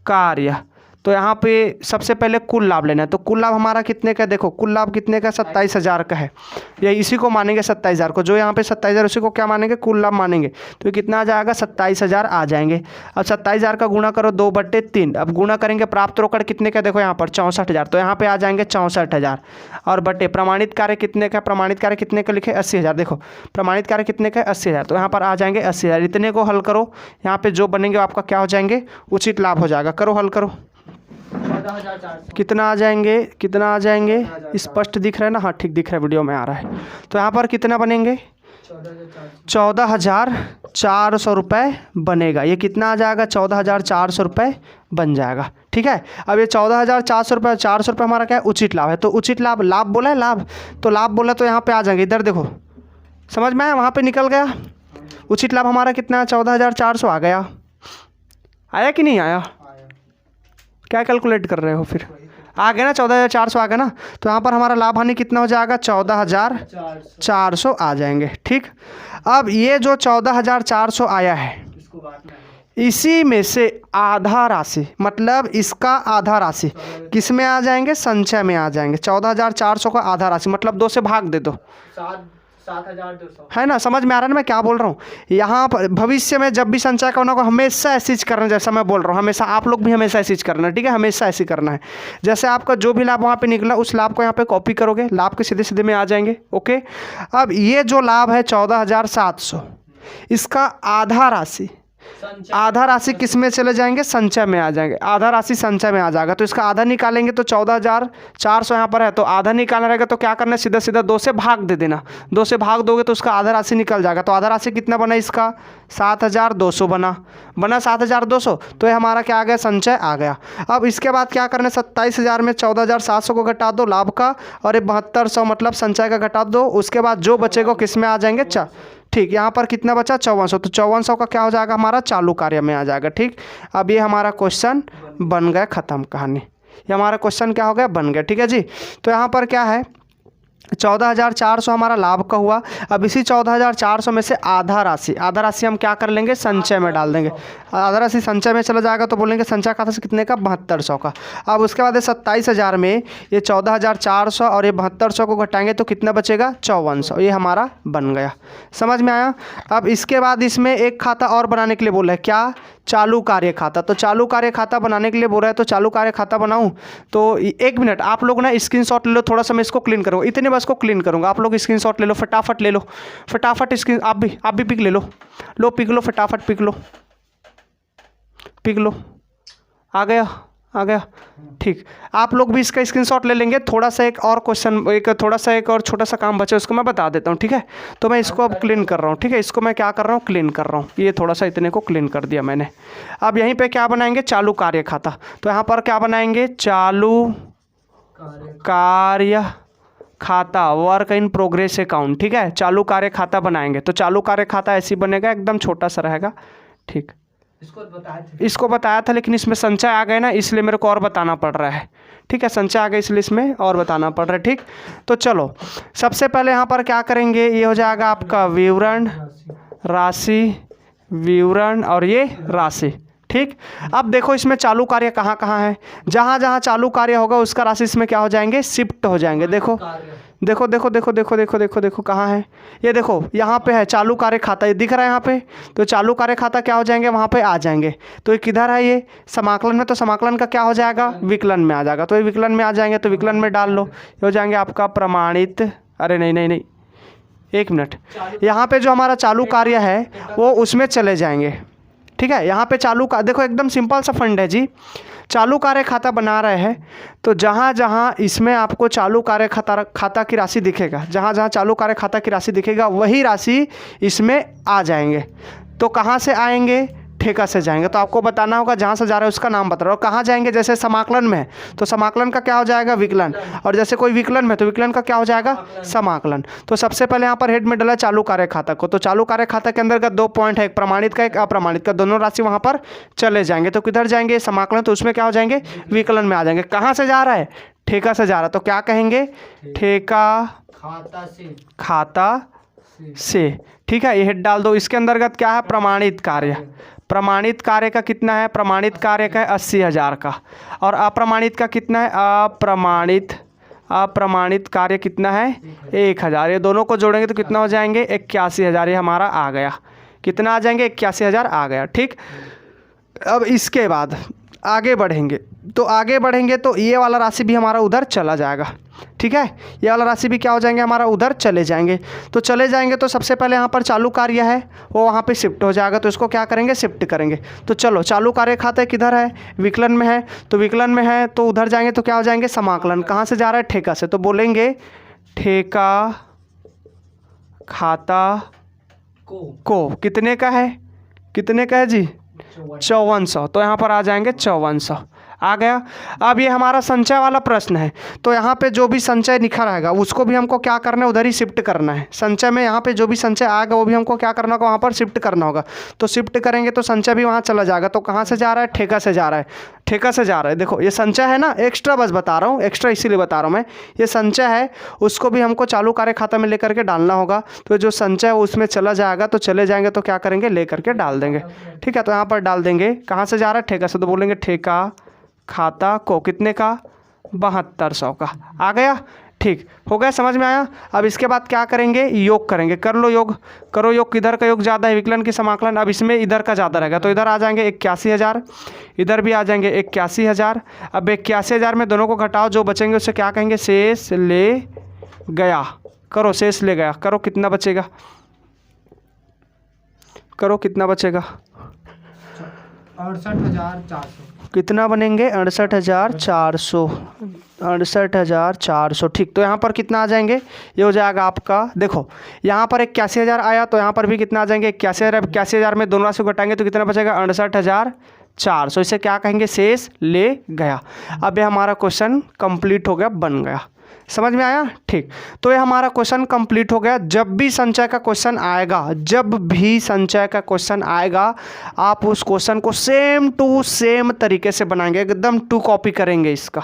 कार्य। तो यहाँ पे सबसे पहले कुल लाभ लेना है। तो कुल लाभ हमारा कितने का है, देखो कुल लाभ कितने का, 27,000 का है। या इसी को मानेंगे 27,000 को, जो यहाँ पे 27,000 उसी को क्या मानेंगे, कुल लाभ मानेंगे। तो ये कितना आ जाएगा, 27,000 आ जाएंगे। अब 27,000 का गुणा करो 2/3। अब गुणा करेंगे प्राप्त रोकड़ कितने का, देखो यहाँ पर 64,000, तो यहाँ पे आ जाएंगे 64,000 और बटे प्रमाणित कार्य कितने का, प्रमाणित कार्य कितने का लिखे 80,000। देखो प्रमाणित कार्य कितने का, 80,000, तो यहाँ पर आ जाएंगे 80,000। इतने को हल करो, यहाँ पे जो बनेंगे आपका क्या हो जाएंगे, उचित लाभ हो जाएगा। करो हल करो, 14,400 कितना आ जाएंगे, कितना आ जाएंगे, स्पष्ट दिख रहा है ना, हाँ ठीक दिख रहा है, वीडियो में आ रहा है। तो यहाँ पर कितना बनेंगे, 14,400 रुपये बनेगा। ये कितना आ जाएगा, 14,400 रुपये बन जाएगा। ठीक है, अब ये 14,400 रुपये, 400 रुपये हमारा क्या है, उचित लाभ है। तो उचित लाभ, लाभ बोला है, लाभ तो लाभ बोला तो यहाँ पे आ जाएंगे। इधर देखो, समझ में आया, वहाँ पे निकल गया। उचित लाभ हमारा कितना है, 14,400 आ गया। आया कि नहीं आया, क्या कैलकुलेट कर रहे हो, फिर आ गया ना, 14,400 आ गया ना। तो यहाँ पर हमारा लाभ हानि कितना हो जाएगा, 14,400 आ जाएंगे। ठीक, अब ये जो 14,400 आया है, इसी में से आधा राशि, मतलब इसका आधा राशि किस में आ जाएंगे, संचय में आ जाएंगे। 14,400 का आधा राशि मतलब 2 से भाग दे दो, 7,200 है ना। समझ में आ रहा है ना मैं क्या बोल रहा हूँ। यहाँ पर भविष्य में जब भी संचय करना होगा हमेशा ऐसी चीज करना, जैसा मैं बोल रहा हूँ, हमेशा आप लोग भी हमेशा ऐसी चीज करना है। ठीक है, हमेशा ऐसी करना है। जैसे आपका जो भी लाभ वहाँ पे निकला उस लाभ को यहाँ पे कॉपी करोगे, लाभ के सीधे सीधे में आ जाएंगे। ओके, अब ये जो लाभ है 14,700, इसका आधा राशि, आधा राशि किस में चले जाएंगे, संचय में आ जाएंगे। आधा राशि संचय में आ जाएगा, तो इसका आधा निकालेंगे तो 14,400 यहाँ पर है, तो आधा निकालना रहेगा तो क्या करना है, सीधा सीधा 2 से भाग दे देना। 2 से भाग दोगे तो उसका आधा राशि निकल जाएगा। तो आधा राशि कितना बना इसका, 7,200 बना 7,200। तो ये हमारा क्या आ गया, संचय आ गया। अब इसके बाद क्या करना है, 27,000 में 14,700 को घटा दो लाभ का, और ये 7200 मतलब संचय का घटा दो। उसके बाद जो बचेगा किस में आ जाएंगे, ठीक, यहाँ पर कितना बचा, 5400। तो 5400 का क्या हो जाएगा, हमारा चालू कार्य में आ जाएगा। ठीक, अब ये हमारा क्वेश्चन बन गया, ख़त्म कहानी। ये हमारा क्वेश्चन क्या हो गया, बन गया। ठीक है जी। तो यहाँ पर क्या है, 14,400 हमारा लाभ का हुआ। अब इसी 14,400 में से आधा राशि हम क्या कर लेंगे, संचय में डाल देंगे। आधा राशि संचय में चला जाएगा तो बोलेंगे संचय खाता से कितने का, 7200 का। अब उसके बाद 27,000 में ये 14,400 और ये 7200 को घटाएंगे तो कितना बचेगा, 5400। ये हमारा बन गया। समझ में आया। अब इसके बाद इसमें एक खाता और बनाने के लिए बोला है, क्या, चालू कार्य खाता। तो चालू कार्य खाता बनाने के लिए बोल रहा है, तो चालू कार्य खाता बनाऊं तो 1 मिनट आप लोग ना स्क्रीनशॉट ले लो, थोड़ा सा मैं इसको क्लीन करूँगा, इतने बस को क्लीन करूँगा। आप लोग स्क्रीनशॉट ले लो, फटाफट ले लो, फटाफट स्क्रीन आप भी पिक ले लो, पिक लो, फटाफट पिक लो, आ गया। ठीक, आप लोग भी इसका स्क्रीनशॉट ले लेंगे। थोड़ा सा एक और क्वेश्चन, एक और छोटा सा काम बचा, उसको मैं बता देता हूँ, ठीक है। तो मैं इसको अब क्लीन कर रहा हूँ, ठीक है। इसको मैं क्या कर रहा हूँ, क्लीन कर रहा हूँ। ये थोड़ा सा इतने को क्लीन कर दिया मैंने। अब यहीं पे क्या बनाएंगे, चालू कार्य खाता। तो यहाँ पर क्या बनाएंगे, चालू कार्य खाता, वर्क इन प्रोग्रेस अकाउंट, ठीक है। चालू कार्य खाता बनाएंगे तो चालू कार्य खाता ऐसे बनेगा, एकदम छोटा सा रहेगा। ठीक, इसको बताया था लेकिन इसमें संचय आ गए ना, इसलिए मेरे को और बताना पड़ रहा है, ठीक है। संचय आ गए इसलिए इसमें और बताना पड़ रहा है, ठीक। तो चलो सबसे पहले यहाँ पर क्या करेंगे, ये हो जाएगा आपका विवरण, राशि, विवरण और ये राशि, ठीक। अब देखो इसमें चालू कार्य कहाँ कहाँ है, जहाँ जहाँ चालू कार्य होगा उसका राशि इसमें क्या हो जाएंगे, शिफ्ट हो जाएंगे। देखो देखो देखो देखो देखो देखो देखो देखो कहाँ है, ये देखो यहाँ पे है चालू कार्य खाता, ये दिख रहा है यहाँ पे। तो चालू कार्य खाता क्या हो जाएंगे, वहाँ पे आ जाएंगे। तो ये किधर है, ये समाकलन में, तो समाकलन का क्या हो जाएगा, विकलन में आ जाएगा। तो ये विकलन में आ जाएंगे तो विकलन में डाल लो, ये हो जाएंगे आपका प्रमाणित, अरे नहीं, 1 मिनट, यहाँ पे जो हमारा चालू कार्य है वो उसमें चले जाएंगे, ठीक है। यहाँ पे चालू का देखो एकदम सिंपल सा फंड है जी। चालू कार्य खाता बना रहे हैं तो जहाँ जहाँ इसमें आपको चालू कार्य खाता की राशि दिखेगा, जहाँ जहाँ चालू कार्य खाता की राशि दिखेगा वही राशि इसमें आ जाएंगे। तो कहाँ से आएंगे, ठेका से जाएंगे। तो आपको बताना होगा जहाँ से जा रहे हैं उसका नाम बता रहा हो। कहाँ जाएंगे, जैसे समाकलन में तो समाकलन का क्या हो जाएगा, विकलन। और जैसे कोई विकलन में तो विकलन का क्या हो जाएगा, समाकलन। तो सबसे पहले यहाँ पर हेड में डाला चालू कार्य खाता को। तो चालू कार्य खाता के अंदर का 2 पॉइंट है, एक प्रमाणित का एक अप्रमाणित का, दोनों राशि वहाँ पर चले जाएंगे। तो किधर जाएंगे, समाकलन, तो उसमें क्या हो जाएंगे, विकलन में आ जाएंगे। कहाँ से जा रहा है, ठेका से जा रहा है। तो क्या कहेंगे, ठेका खाता से, ठीक है। ये हेड डाल दो। इसके अंतर्गत क्या है, प्रमाणित कार्य। प्रमाणित कार्य का कितना है, प्रमाणित कार्य का है 80,000 का, और अप्रमाणित का कितना है, अप्रमाणित कार्य कितना है, 1,000। ये दोनों को जोड़ेंगे तो कितना हो जाएंगे, 81,000। ये हमारा आ गया, कितना आ जाएंगे, 81,000 आ गया, ठीक। अब इसके बाद आगे बढ़ेंगे तो ये वाला राशि भी हमारा उधर चला जाएगा, ठीक है। ये वाला राशि भी क्या हो जाएंगे, हमारा उधर चले जाएंगे। तो चले जाएंगे तो सबसे पहले यहाँ पर चालू कार्य है वो वहाँ पे शिफ्ट हो जाएगा। तो इसको क्या करेंगे, शिफ्ट करेंगे। तो चलो चालू कार्य खाता किधर है, विकलन में है। तो विकलन में है तो उधर जाएंगे तो क्या हो जाएंगे, समाकलन। कहाँ से जा रहा है, ठेका से। तो बोलेंगे ठेका खाता को कितने का है जी, 5400। तो यहाँ पर आ जाएंगे 5400, आ गया। अब ये हमारा संचय वाला प्रश्न है। तो यहाँ पे जो भी संचय लिखा रहेगा उसको भी हमको क्या करना है, उधर ही शिफ्ट करना है। संचय में यहाँ पे जो भी संचय आएगा वो भी हमको क्या करना होगा, वहाँ पर शिफ्ट करना होगा। तो शिफ्ट करेंगे तो संचय भी वहाँ चला जाएगा। तो कहाँ से जा रहा है, ठेका से जा रहा है। देखो ये संचय है ना, एक्स्ट्रा बस बता रहा हूँ, एक्स्ट्रा इसीलिए बता रहा हूँ मैं। ये संचय है, उसको भी हमको चालू कार्य खाता में लेकर के डालना होगा। तो जो संचय है उसमें चला जाएगा। तो चले जाएंगे तो क्या करेंगे, लेकर के डाल देंगे, ठीक है। तो यहाँ पर डाल देंगे, कहाँ से जा रहा है, ठेका से। तो बोलेंगे ठेका खाता को कितने का, 7200 का, आ गया, ठीक हो गया, समझ में आया। अब इसके बाद क्या करेंगे, योग करेंगे। कर लो योग, करो योग। किधर का योग ज़्यादा है, विकलन की समाकलन। अब इसमें इधर का ज़्यादा रहेगा तो इधर आ जाएंगे 81,000, इधर भी आ जाएंगे 81,000। अब 81,000 में दोनों को घटाओ, जो बचेंगे उससे क्या कहेंगे, शेष ले गया। करो शेष ले गया, करो कितना बचेगा, करो कितना बचेगा, 68,400। कितना बनेंगे, 68,400, 68,400, ठीक। तो यहाँ पर कितना आ जाएंगे, ये हो जाएगा आपका, देखो यहाँ पर 81,000 आया तो यहाँ पर भी कितना आ जाएंगे, 81,000। 81,000 में दोनों राशि को घटाएंगे तो कितना बचेगा, 68,400। इसे क्या कहेंगे, शेष ले गया। अब ये हमारा क्वेश्चन कंप्लीट हो गया, बन गया। समझ में आया, ठीक। तो ये हमारा क्वेश्चन कंप्लीट हो गया। जब भी संचय का क्वेश्चन आएगा, आप उस क्वेश्चन को सेम टू सेम तरीके से बनाएंगे, एकदम 2 कॉपी करेंगे इसका,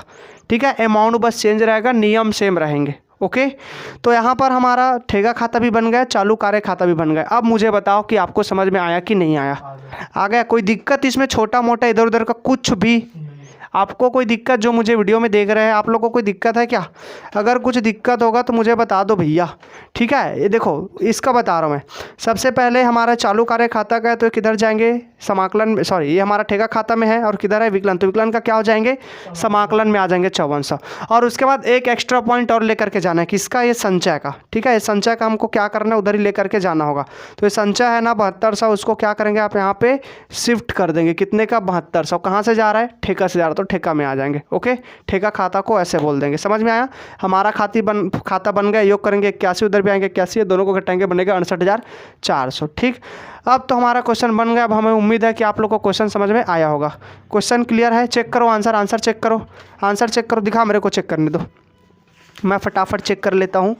ठीक है। अमाउंट बस चेंज रहेगा, नियम सेम रहेंगे। ओके, तो यहाँ पर हमारा ठेका खाता भी बन गया, चालू कार्य खाता भी बन गया। अब मुझे बताओ कि आपको समझ में आया कि नहीं आया? आ गया? कोई दिक्कत इसमें छोटा मोटा इधर उधर का कुछ भी? आपको कोई दिक्कत, जो मुझे वीडियो में देख रहे हैं, आप लोगों को कोई दिक्कत है क्या? अगर कुछ दिक्कत होगा तो मुझे बता दो भैया, ठीक है। ये देखो, इसका बता रहा हूँ मैं। सबसे पहले हमारा चालू कार्य खाता का है तो किधर जाएंगे? समाकलन, सॉरी, ये हमारा ठेका खाता में है और किधर है? विकलन। तो विकलन का क्या हो जाएंगे? समाकलन में आ जाएंगे 5400। और उसके बाद एक एक्स्ट्रा पॉइंट और लेकर के जाना है, किसका? ये संचय का, ठीक है। ये संचय का हमको क्या करना है? उधर ही लेकर के जाना होगा। तो ये संचय है ना 7200, उसको क्या करेंगे आप यहाँ पे शिफ्ट कर देंगे। कितने का? 7200। कहाँ से जा रहा है? ठेका से जा रहा है, तो ठेका में आ जाएंगे। ओके, ठेका खाता को ऐसे बोल देंगे। समझ में आया? हमारा खाता बन गया, योग करेंगे 81, उधर भी आएंगे 81, दोनों को घटाएंगे बनेगा 69400। ठीक, अब तो हमारा क्वेश्चन बन गया। अब हमें उम्मीद है कि आप लोग को क्वेश्चन समझ में आया होगा। क्वेश्चन क्लियर है? चेक करो आंसर चेक करो, आंसर चेक करो। दिखा, मेरे को चेक करने दो, मैं फटाफट चेक कर लेता हूँ।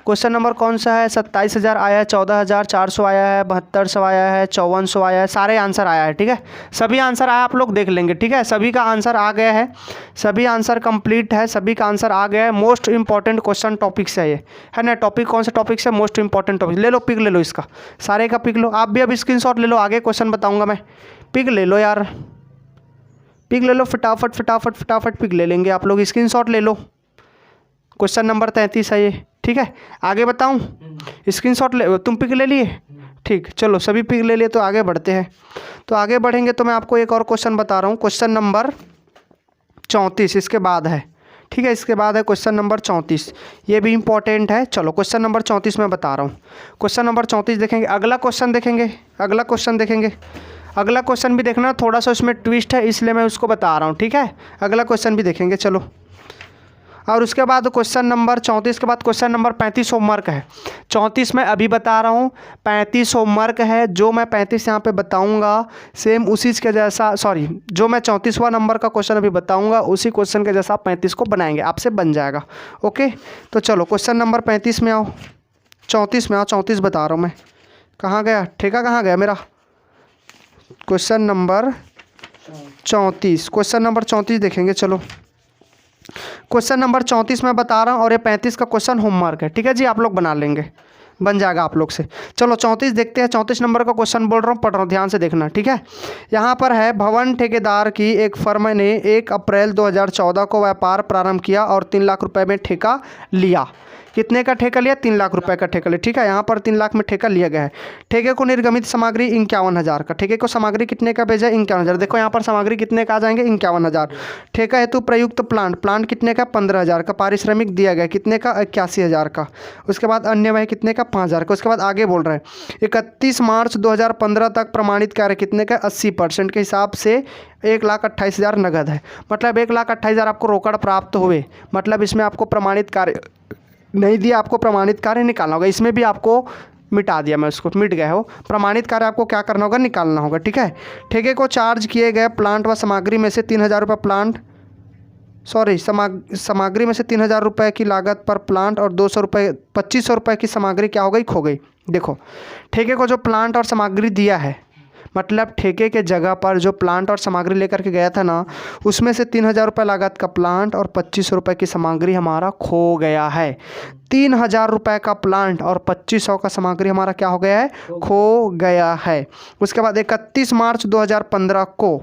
क्वेश्चन नंबर कौन सा है? 27000 आया है, 14400 आया है, 7200 आया है, 5400 आया है, सारे आंसर आया है। ठीक है, सभी आंसर आया, आप लोग देख लेंगे। ठीक है, सभी का आंसर आ गया है, सभी आंसर कंप्लीट है, सभी का आंसर आ गया है। मोस्ट इंपॉर्टेंट क्वेश्चन टॉपिक से ये है ना। टॉपिक कौन सा टॉपिक से? Most important topic. ले लो, पिक ले लो इसका, सारे का पिक लो। आप भी अब स्क्रीनशॉट ले लो, आगे क्वेश्चन बताऊँगा मैं। पिक ले लो यार, पिक ले लो, फटाफट फटाफट फटाफट पिक ले लेंगे आप लोग। स्क्रीनशॉट ले लो, क्वेश्चन नंबर 33 है ये। ठीक है, आगे बताऊं? स्क्रीनशॉट ले, तुम पिक ले लिए? ठीक, चलो सभी पिक ले लिए, तो आगे बढ़ते हैं। तो आगे बढ़ेंगे तो मैं आपको एक और क्वेश्चन बता रहा हूँ। क्वेश्चन नंबर 34 इसके बाद है। ठीक है, इसके बाद है क्वेश्चन नंबर 34, ये भी इंपॉर्टेंट है। चलो क्वेश्चन नंबर 34 मैं बता रहा हूँ। क्वेश्चन नंबर 34 देखेंगे, अगला क्वेश्चन देखेंगे, अगला क्वेश्चन देखेंगे। अगला क्वेश्चन भी देखना, थोड़ा सा उसमें ट्विस्ट है इसलिए मैं उसको बता रहा हूँ। ठीक है, अगला क्वेश्चन भी देखेंगे। चलो, और उसके बाद क्वेश्चन नंबर 34 के बाद क्वेश्चन नंबर 35 होमवर्क है। 34 मैं अभी बता रहा हूँ, 35 होमवर्क है। जो मैं 35 यहाँ पे बताऊँगा सेम उसी के जैसा, सॉरी, जो मैं 34वां नंबर का क्वेश्चन अभी बताऊँगा उसी क्वेश्चन के जैसा 35 को बनाएंगे, आपसे बन जाएगा। ओके, तो चलो क्वेश्चन नंबर 35 में आओ, 34 में आओ। 34 बता रहा हूँ मैं। कहाँ गया ठेका, कहाँ गया मेरा? क्वेश्चन नंबर 34, क्वेश्चन नंबर 34 देखेंगे। चलो, क्वेश्चन नंबर 34 मैं बता रहा हूँ और ये 35 का क्वेश्चन होमवर्क है। ठीक है जी, आप लोग बना लेंगे, बन जाएगा आप लोग से। चलो 34 देखते हैं। 34 नंबर का क्वेश्चन बोल रहा हूँ, पढ़ रहा हूँ, ध्यान से देखना। ठीक है, यहाँ पर है, भवन ठेकेदार की एक फर्म ने 1 अप्रैल 2014 को व्यापार प्रारंभ किया और 3 लाख रुपए में ठेका लिया। कितने का ठेका लिया? 3 लाख रुपए का ठेका लिया। ठीक है, यहाँ पर 3 लाख में ठेका लिया गया है। ठेके को निर्गमित सामग्री 51,000 का। ठेके को सामग्री कितने का भेजा? 51,000। देखो यहाँ पर सामग्री कितने का आ जाएंगे? 51,000। ठेका हेतु प्रयुक्त प्लांट कितने का? 15,000 का। पारिश्रमिक दिया गया कितने का? 81,000 का। उसके बाद अन्य व्यय कितने का? 5,000 का। उसके बाद आगे बोल रहे हैं 31 मार्च 2015 तक प्रमाणित कार्य कितने का? 80% के हिसाब से 1,28,000 नगद है। मतलब 1,28,000 आपको रोकड़ प्राप्त हुए। मतलब इसमें आपको प्रमाणित कार्य नहीं दिया, आपको प्रमाणित कार्य निकालना होगा। इसमें भी आपको मिटा दिया मैं, उसको मिट गया हो। प्रमाणित कार्य आपको क्या करना होगा? निकालना होगा। ठीक है, ठेके को चार्ज किए गए प्लांट व सामग्री में से 3,000 रुपये प्लांट, सॉरी, सामग्री में से 3,000 रुपये की लागत पर प्लांट और 200 रुपये 2,500 रुपये की सामग्री क्या हो गई? खो गई। देखो, ठेके को जो प्लांट और सामग्री दिया है, मतलब ठेके के जगह पर जो प्लांट और सामग्री लेकर के गया था ना, उसमें से 3,000 रुपये लागत का प्लांट और 2,500 रुपये की सामग्री हमारा खो गया है। 3,000 रुपये का प्लांट और 2,500 का सामग्री हमारा क्या हो गया है? खो गया है। उसके बाद 31 मार्च 2015 को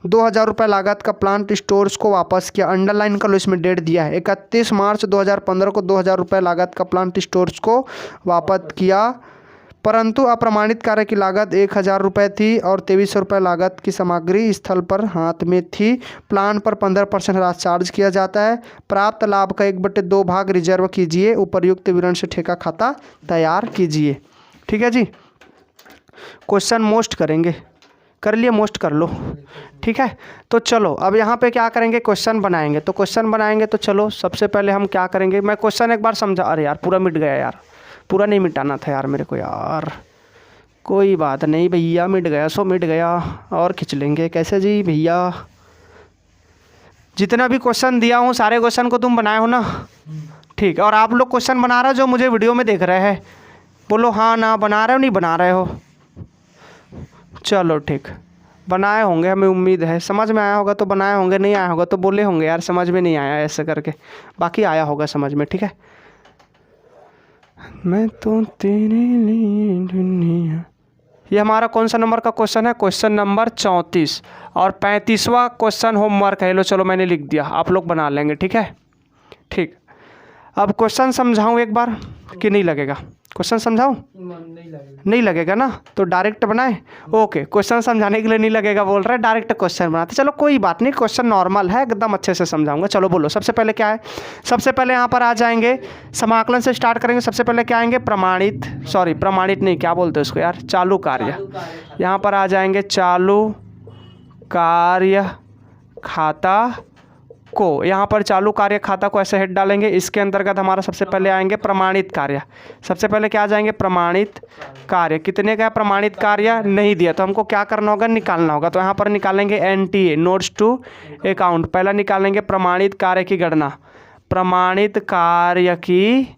2,000 रुपये लागत का प्लांट स्टोर्स को वापस किया। अंडरलाइन कर लो, इसमें डेट दिया है 31 मार्च 2015 को 2,000 रुपये लागत का प्लांट स्टोर्स को वापस किया, परंतु अप्रमाणित कार्य की लागत 1,000 रुपये थी और 2,300 रुपये लागत की सामग्री स्थल पर हाथ में थी। प्लांट पर 15% राशि चार्ज किया जाता है। प्राप्त लाभ का 1/2 भाग रिजर्व कीजिए। उपर्युक्त विवरण से ठेका खाता तैयार कीजिए। ठीक है जी, क्वेश्चन मोस्ट करेंगे, कर लिए, मोस्ट कर लो। ठीक है, तो चलो अब यहाँ पे क्या करेंगे? क्वेश्चन बनाएंगे। तो क्वेश्चन बनाएंगे तो चलो सबसे पहले हम क्या करेंगे? मैं क्वेश्चन एक बार समझा। अरे यार, पूरा मिट गया यार, पूरा नहीं मिटाना था यार मेरे को यार। कोई बात नहीं भैया, मिट गया सो मिट गया, और खींच लेंगे। कैसे जी भैया? जितना भी क्वेश्चन दिया हूँ सारे क्वेश्चन को तुम बनाए हो ना? ठीक, और आप लोग क्वेश्चन बना रहे हो जो मुझे वीडियो में देख रहे हैं? बोलो हाँ ना, बना रहे हो नहीं बना रहे हो? चलो ठीक, बनाए होंगे, हमें उम्मीद है। समझ में आया होगा तो बनाए होंगे, नहीं आया होगा तो बोले होंगे यार समझ में नहीं आया ऐसे करके। बाकी आया होगा समझ में। ठीक है, मैं तो तेरे लिए दुनिया। ये हमारा कौन सा नंबर का क्वेश्चन है? क्वेश्चन नंबर 34 और 35वां क्वेश्चन होमवर्क है। लो चलो मैंने लिख दिया, आप लोग बना लेंगे, ठीक है। ठीक, अब क्वेश्चन समझाऊँ एक बार कि नहीं लगेगा? क्वेश्चन समझाऊँ? नहीं लगेगा। नहीं लगेगा ना, तो डायरेक्ट बनाए। ओके, क्वेश्चन समझाने के लिए नहीं लगेगा बोल रहा है, डायरेक्ट क्वेश्चन बनाते। चलो कोई बात नहीं, क्वेश्चन नॉर्मल है, एकदम अच्छे से समझाऊंगा। चलो बोलो, सबसे पहले क्या है? सबसे पहले यहाँ पर आ जाएंगे, समाकलन से स्टार्ट करेंगे। सबसे पहले क्या आएंगे? प्रमाणित, सॉरी प्रमाणित नहीं, क्या बोलते हैं उसको यार, चालू कार्य। यहाँ पर आ जाएंगे चालू कार्य खाता को। यहाँ पर चालू कार्य खाता को ऐसे हेड डालेंगे। इसके अंतर्गत हमारा सबसे पहले आएंगे प्रमाणित कार्य। सबसे पहले क्या आ जाएंगे? प्रमाणित कार्य। कितने का प्रमाणित कार्य नहीं दिया तो हमको क्या करना होगा? निकालना होगा। तो यहाँ पर निकालेंगे NTA, नोट्स टू अकाउंट। पहला निकालेंगे प्रमाणित कार्य की गणना, प्रमाणित कार्य की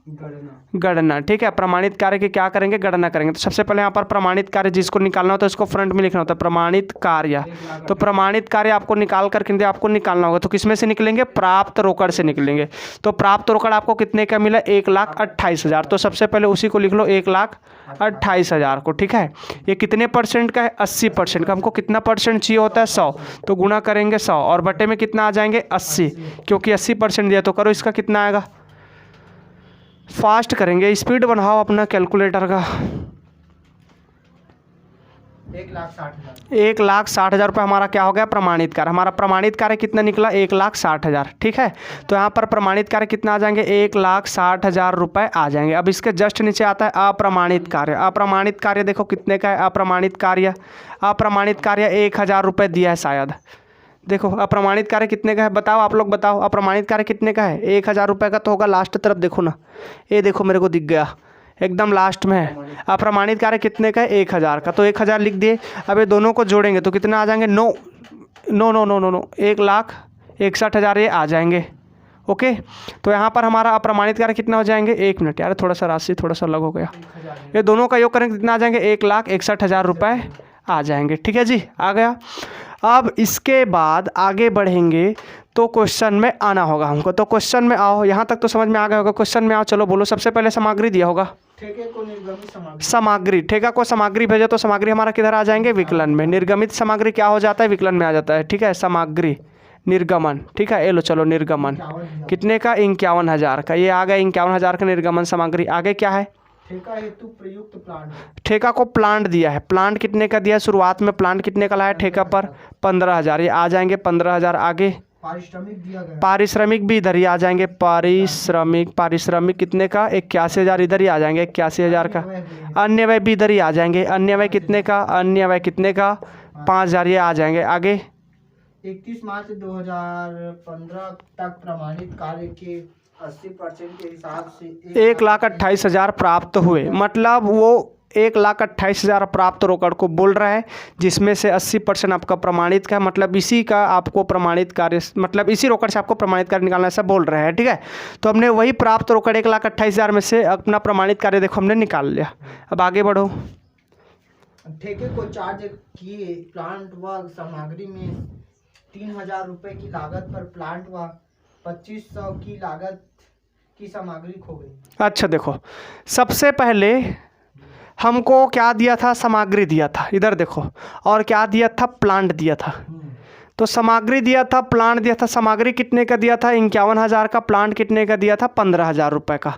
गणना, ठीक है। प्रमाणित कार्य की क्या करेंगे? गणना करेंगे। तो सबसे पहले यहाँ पर प्रमाणित कार्य जिसको निकालना होता है उसको फ्रंट में लिखना होता है, प्रमाणित कार्य। तो प्रमाणित कार्य आपको निकाल करके आपको निकालना होगा। तो किसमें से निकलेंगे? प्राप्त रोकड़ से निकलेंगे। तो प्राप्त रोकड़ आपको कितने का मिला? 1,28,000। तो सबसे पहले उसी को लिख लो, 1,28,000 को, ठीक है। ये कितने परसेंट का है? 80% का। हमको कितना परसेंट चाहिए होता है? 100। तो गुणा करेंगे 100 और बटे में कितना आ जाएंगे? 80, क्योंकि 80% दिया। तो करो, इसका कितना आएगा? फास्ट करेंगे, स्पीड बढ़ाओ अपना कैलकुलेटर का। 1,60,000। 1,60,000 रुपये हमारा क्या हो गया? प्रमाणित कार्य। हमारा प्रमाणित कार्य कितना निकला? 1,60,000, ठीक है। तो यहाँ पर प्रमाणित कार्य कितना आ जाएंगे? 1,60,000 रुपये आ जाएंगे। अब इसके जस्ट नीचे आता है अप्रमाणित कार्य। अप्रमाणित कार्य देखो कितने का है? अप्रमाणित कार्य, अप्रमाणित कार्य 1,000 रुपये दिया है शायद। देखो अप्रमाणित कार्य कितने का है? बताओ, आप लोग बताओ, अप्रमाणित कार्य कितने का है? 1,000 रुपये का तो होगा। लास्ट तरफ देखो ना, ये देखो मेरे को दिख गया, एकदम लास्ट में है। अप्रमाणित कार्य कितने का है? 1,000 का। तो 1,000 लिख दिए। अब ये दोनों को जोड़ेंगे तो कितना आ जाएंगे? 1,61,000 ये आ जाएंगे। ओके, तो यहाँ पर हमारा अप्रमाणित कार्य कितना हो जाएंगे? 1 मिनट यार, थोड़ा सा राशि थोड़ा सा अलग हो गया। ये दोनों का योग करेंगे कितना आ जाएंगे? 1,61,000 रुपये आ जाएंगे, ठीक है जी, आ गया। अब इसके बाद आगे बढ़ेंगे तो क्वेश्चन में आना होगा हमको। तो क्वेश्चन में आओ, यहाँ तक तो समझ में आ गया होगा। क्वेश्चन में आओ, चलो बोलो। सबसे पहले सामग्री दिया होगा, ठेके को निर्गमित सामग्री। ठेका को सामग्री भेजो तो सामग्री हमारा किधर आ जाएंगे? विकलन में। निर्गमित सामग्री क्या हो जाता है? विकलन में आ जाता है, ठीक है। सामग्री निर्गमन, ठीक है। ये लो चलो, निर्गमन कितने का? 51,000 का। ये आ गया 51,000 का निर्गमन सामग्री। आगे क्या है? ठेका हेतु प्रयुक्त प्लांट। ठेका को प्लांट दिया है। प्लांट कितने का दिया है? शुरुआत में प्लांट कितने का लाया ठेका पर? 15,000। ये आ जाएंगे 15,000। आगे पारिश्रमिक दिया गया। पारिश्रमिक भी इधर ही आ जाएंगे। पारिश्रमिक कितने का? 81,000 इधर ही आ जाएंगे, 81,000 का। अन्य व्यय भी इधर ही आ जाएंगे। अन्य व्यय कितने का? अन्य व्यय कितने का? 5,000 ये आ जाएंगे। आगे 31 मार्च 2015 तक प्रमाणित कार्य के 80% के हिसाब से 1,28,000 प्राप्त हुए। मतलब वो 1,28,000 प्राप्त रोकड़ को बोल रहा है, जिसमें से 80% आपका प्रमाणित का, मतलब इसी का आपको प्रमाणित कार्य, मतलब इसी रोकड़ से आपको प्रमाणित कार्य निकालना, ऐसा बोल रहा है, ठीक है। तो हमने वही प्राप्त रोकड़ 1,28,000 में से अपना प्रमाणित कार्य देखो हमने निकाल लिया। अब आगे बढ़ो। ठेके को चार्ज किए प्लांट व सामग्री में 3,000 रुपये की लागत पर प्लांट व 2,500 की लागत की सामग्री खो गई। अच्छा देखो, सबसे पहले हमको क्या दिया था? सामग्री दिया था, इधर देखो। और क्या दिया था? प्लांट दिया था। तो सामग्री दिया था, प्लांट दिया था। सामग्री कितने का दिया था? 51,000 का। प्लांट कितने का दिया था? 15,000 रुपये का।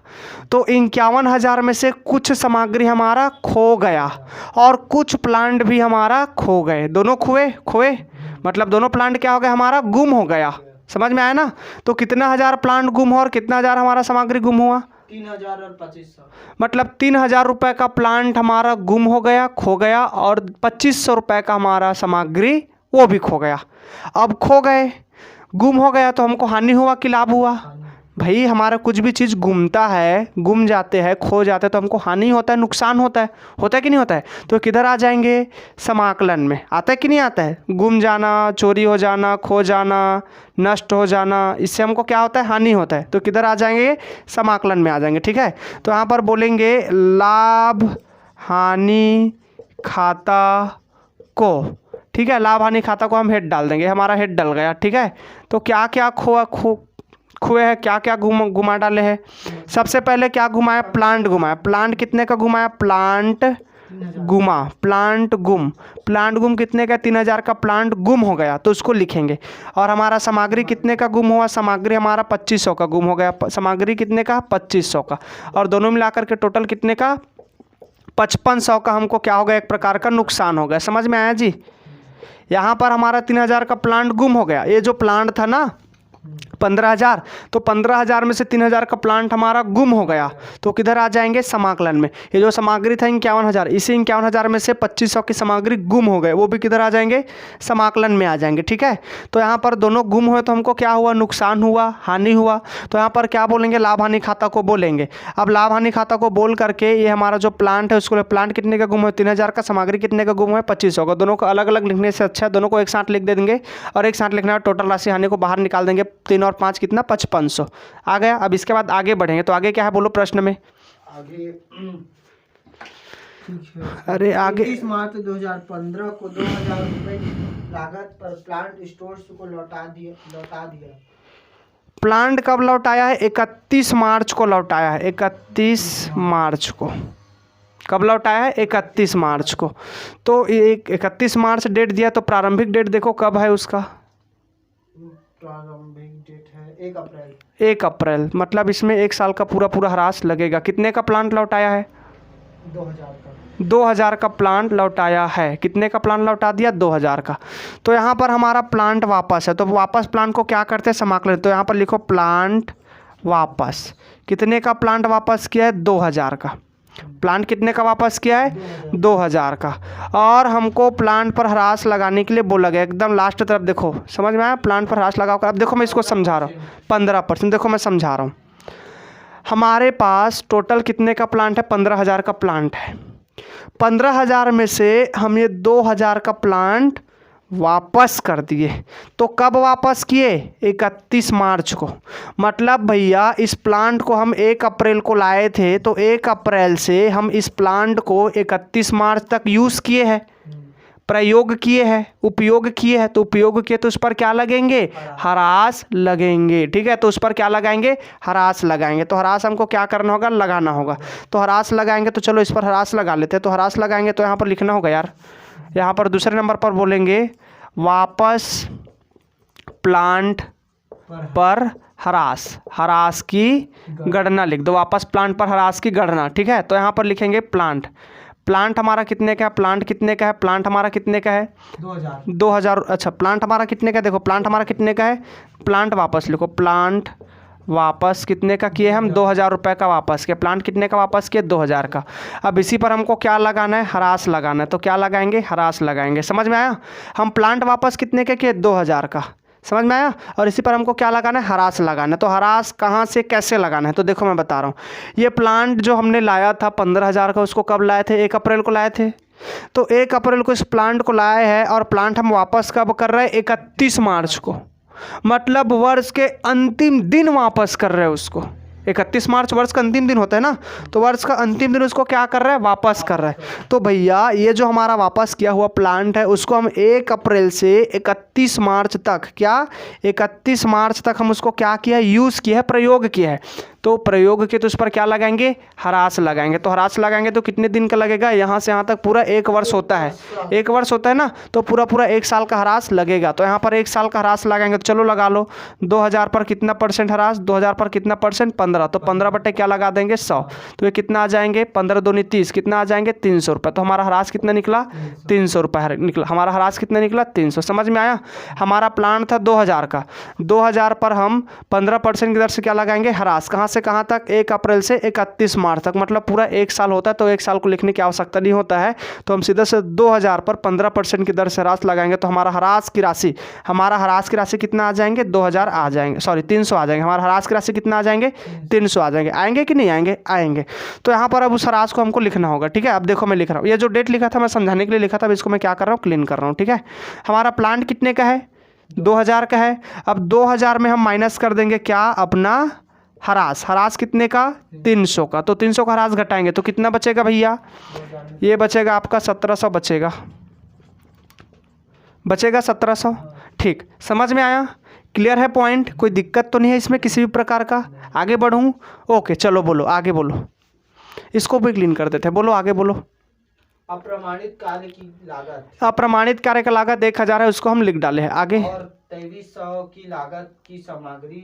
तो 51,000 में से कुछ सामग्री हमारा खो गया और कुछ प्लांट भी हमारा खो गए। दोनों खोए मतलब दोनों प्लांट क्या हो गया? हमारा गुम हो गया। समझ में आया ना? तो कितना 1,000 प्लांट गुम हुआ और कितना 1,000 हमारा सामग्री गुम हुआ? 3,000 और 2,500। मतलब 3,000 रुपये का प्लांट हमारा गुम हो गया, खो गया, और 2,500 रुपये का हमारा सामग्री वो भी खो गया। अब खो गए, गुम हो गया, तो हमको हानि हुआ कि लाभ हुआ? भाई हमारा कुछ भी चीज़ गुमता है, गुम जाते हैं, खो जाते हैं, तो हमको हानि होता है, नुकसान होता है कि नहीं होता है? तो किधर आ जाएंगे? समाकलन में। आता है कि नहीं आता है? गुम जाना, चोरी हो जाना, खो जाना, नष्ट हो जाना, इससे हमको क्या होता है? हानि होता है। तो किधर आ जाएंगे? समाकलन में आ जाएंगे, ठीक है। तो यहाँ पर बोलेंगे लाभ हानि खाता को, ठीक है। लाभ हानि खाता को हम हेड डाल देंगे, हमारा हेड डल गया, ठीक है। तो क्या क्या हुए हैं, क्या क्या घुमा डाले हैं। सबसे पहले क्या घुमाया, प्लांट घुमाया। प्लांट कितने का घुमाया, प्लांट गुमा, प्लांट गुम कितने का, 3000 का प्लांट गुम हो गया तो उसको लिखेंगे। और हमारा सामग्री कितने का गुम हुआ, सामग्री हमारा 2500 का गुम हो गया। सामग्री कितने का, 2500 का। और दोनों मिलाकर के टोटल कितने का, 5500 का हमको क्या हो गया, एक प्रकार का नुकसान हो गया। समझ में आया जी। यहाँ पर हमारा 3000 का प्लांट गुम हो गया। ये जो प्लांट था ना 15,000, तो 15,000 में से 3,000 का प्लांट हमारा गुम हो गया तो किधर आ जाएंगे, समाकलन में। ये जो सामग्री था 51,000, इसी 51,000 में से 2500 की सामग्री गुम हो गए, वो भी किधर आ जाएंगे, समाकलन में आ जाएंगे। ठीक है, तो यहाँ पर दोनों गुम हुए तो हमको क्या हुआ, नुकसान हुआ, हानि हुआ। तो यहाँ पर क्या बोलेंगे, लाभ हानि खाता को बोलेंगे। अब लाभ हानि खाता को बोल करके ये हमारा जो प्लांट है उसको, प्लांट कितने का गुम है, 3,000 का, सामग्री कितने का गुम है, 2500 का। दोनों को अलग अलग लिखने से अच्छा है दोनों को एक साथ लिख देंगे और एक साथ लिखना है, टोटल राशि हानि को बाहर निकाल देंगे। 3 और 5 कितना, 5500 आ गया। अब इसके बाद आगे बढ़ेंगे, तो आगे क्या है बोलो प्रश्न में। आगे अरे आगे 31 मार्च 2015 को 2000 रुपए लागत पर प्लांट स्टोर्स को लौटा दिया। प्लांट कब लौटाया है, 31 मार्च को लौटाया है। 31 मार्च को कब लौटाया है, 31 मार्च को। तो 31 मार्च डेट दिया, तो प्रारंभिक डेट देखो कब है उसका, प्रारंभिक डेट है 1 अप्रैल। 1 अप्रैल, मतलब इसमें 1 साल का पूरा पूरा ह्रास लगेगा। कितने का प्लांट लौटाया है, 2000 का। 2000 का प्लांट लौटाया है। कितने का प्लांट लौटा दिया, 2000 का। तो यहाँ पर हमारा प्लांट वापस है, तो वापस प्लांट को क्या करते हैं, समाकलन। तो यहाँ पर लिखो प्लांट वापस। कितने का प्लांट वापस किया है, 2000 का। प्लांट कितने का वापस किया है, 2000 का। और हमको प्लांट पर ह्रास लगाने के लिए बोला गया। एकदम लास्ट तरफ देखो, समझ में आया, प्लांट पर ह्रास लगाओ। अब देखो मैं इसको समझा रहा हूँ, 15%। देखो मैं समझा रहा हूँ, हमारे पास टोटल कितने का प्लांट है, 15,000 का प्लांट है। 15,000 में से हम ये 2,000 का प्लांट वापस कर दिए। तो कब वापस किए, 31 मार्च को। मतलब भैया इस प्लांट को हम 1 अप्रैल को लाए थे, तो 1 अप्रैल से हम इस प्लांट को 31 मार्च तक यूज़ किए हैं, प्रयोग किए हैं, उपयोग किए हैं। तो उपयोग किए तो उस पर क्या लगेंगे, ह्रास लगेंगे। ठीक है, तो उस पर क्या लगाएंगे, ह्रास लगाएंगे। तो ह्रास हमको क्या करना होगा, लगाना होगा। तो ह्रास लगाएंगे, तो चलो इस पर ह्रास लगा लेते हैं। तो ह्रास लगाएंगे तो यहाँ पर लिखना होगा यार, यहाँ पर दूसरे नंबर पर बोलेंगे वापस प्लांट पर ह्रास की गणना लिख दो। वापस प्लांट पर ह्रास की गणना। ठीक है, तो यहाँ पर लिखेंगे प्लांट हमारा कितने का है, प्लांट कितने का है, प्लांट हमारा कितने का है, 2000। अच्छा, प्लांट हमारा कितने का है, देखो प्लांट हमारा कितने का है, प्लांट वापस लिखो। प्लांट वापस कितने का किए हम, 2000 रुपये का वापस किया। प्लांट कितने का वापस किए, 2000 का। अब इसी पर हमको क्या लगाना है, ह्रास लगाना है। तो क्या लगाएंगे, ह्रास लगाएंगे। समझ में आया, हम प्लांट वापस कितने के किए, 2000 का। समझ में आया, और इसी पर हमको क्या लगाना है, ह्रास लगाना है। तो ह्रास कहाँ से कैसे लगाना है, तो देखो मैं बता रहा हूँ। ये प्लांट जो हमने लाया था 15,000 का, उसको कब लाए थे, 1 अप्रैल को लाए थे। तो 1 अप्रैल को इस प्लांट को लाए हैं और प्लांट हम वापस कब कर रहे हैं, 31 मार्च को। मतलब वर्ष के अंतिम दिन वापस कर रहे हैं उसको। 31 मार्च वर्ष का अंतिम दिन होता है ना, तो वर्ष का अंतिम दिन उसको क्या कर रहा है, वापस कर रहा है। तो भैया ये जो हमारा वापस किया हुआ प्लांट है उसको हम 1 अप्रैल से 31 मार्च तक, क्या 31 मार्च तक हम उसको क्या किया है, यूज़ किया है, प्रयोग किया है। तो प्रयोग के तो उस पर क्या लगाएंगे, ह्रास लगाएंगे। तो ह्रास लगाएंगे तो कितने दिन का लगेगा, यहाँ से यहाँ तक पूरा 1 वर्ष होता है। 1 वर्ष होता है ना, तो पूरा 1 साल का ह्रास लगेगा। तो यहाँ पर 1 साल का ह्रास लगाएंगे, तो चलो लगा लो। 2000 पर कितना परसेंट ह्रास, 2000 पर कितना परसेंट, 15। तो 15 बटे क्या लगा देंगे, 100। तो ये कितना आ जाएंगे, 15 दूनी 30, कितना आ जाएंगे, 300 रुपये। तो हमारा ह्रास कितना निकला, 300 रुपये निकला। हमारा ह्रास कितना निकला, 300। समझ में आया, हमारा प्लांट था 2000 का, 2000 पर हम 15% की दर से क्या लगाएंगे, ह्रास। कहाँ से कहाँ तक, 1 अप्रैल से 31 मार्च तक, मतलब पूरा 1 साल होता है। तो 1 साल को लिखने की आवश्यकता नहीं होता है, तो हम सीधे से 2000 पर 15% की दर से ह्रास लगाएंगे। तो हमारा ह्रास की राशि कितना आ जाएंगे, 2000 आ जाएंगे, सॉरी 300 आ जाएंगे। हमारा ह्रास की राशि कितना आ जाएंगे, 300 आ जाएंगे। आएंगे कि नहीं आएंगे, आएंगे। तो यहाँ पर अब उस ह्रास को हमको लिखना होगा। ठीक है, अब देखो मैं लिख रहा हूँ, ये जो डेट लिखा था मैं समझाने के लिए लिखा था, अब इसको मैं क्या कर रहा हूँ, क्लीन कर रहा हूँ। ठीक है, हमारा प्लांट कितने का है, 2000 का है। अब 2000 में हम माइनस कर देंगे क्या, अपना ह्रास कितने का, 300 का। तो 300 का ह्रास घटाएंगे तो कितना बचेगा भैया, ये बचेगा आपका 1700 बचेगा 1700। ठीक, समझ में आया, क्लियर है पॉइंट? कोई दिक्कत तो नहीं है इसमें किसी भी प्रकार का? आगे बढ़ूँ? ओके चलो बोलो, आगे बोलो, इसको भी क्लीन कर देते हैं, बोलो आगे बोलो। अप्रमाणित कार्य की लागत अप्रमाणित कार्य का लागत 1000 है, उसको हम लिख डाले हैं। आगे और 2300 की लागत की सामग्री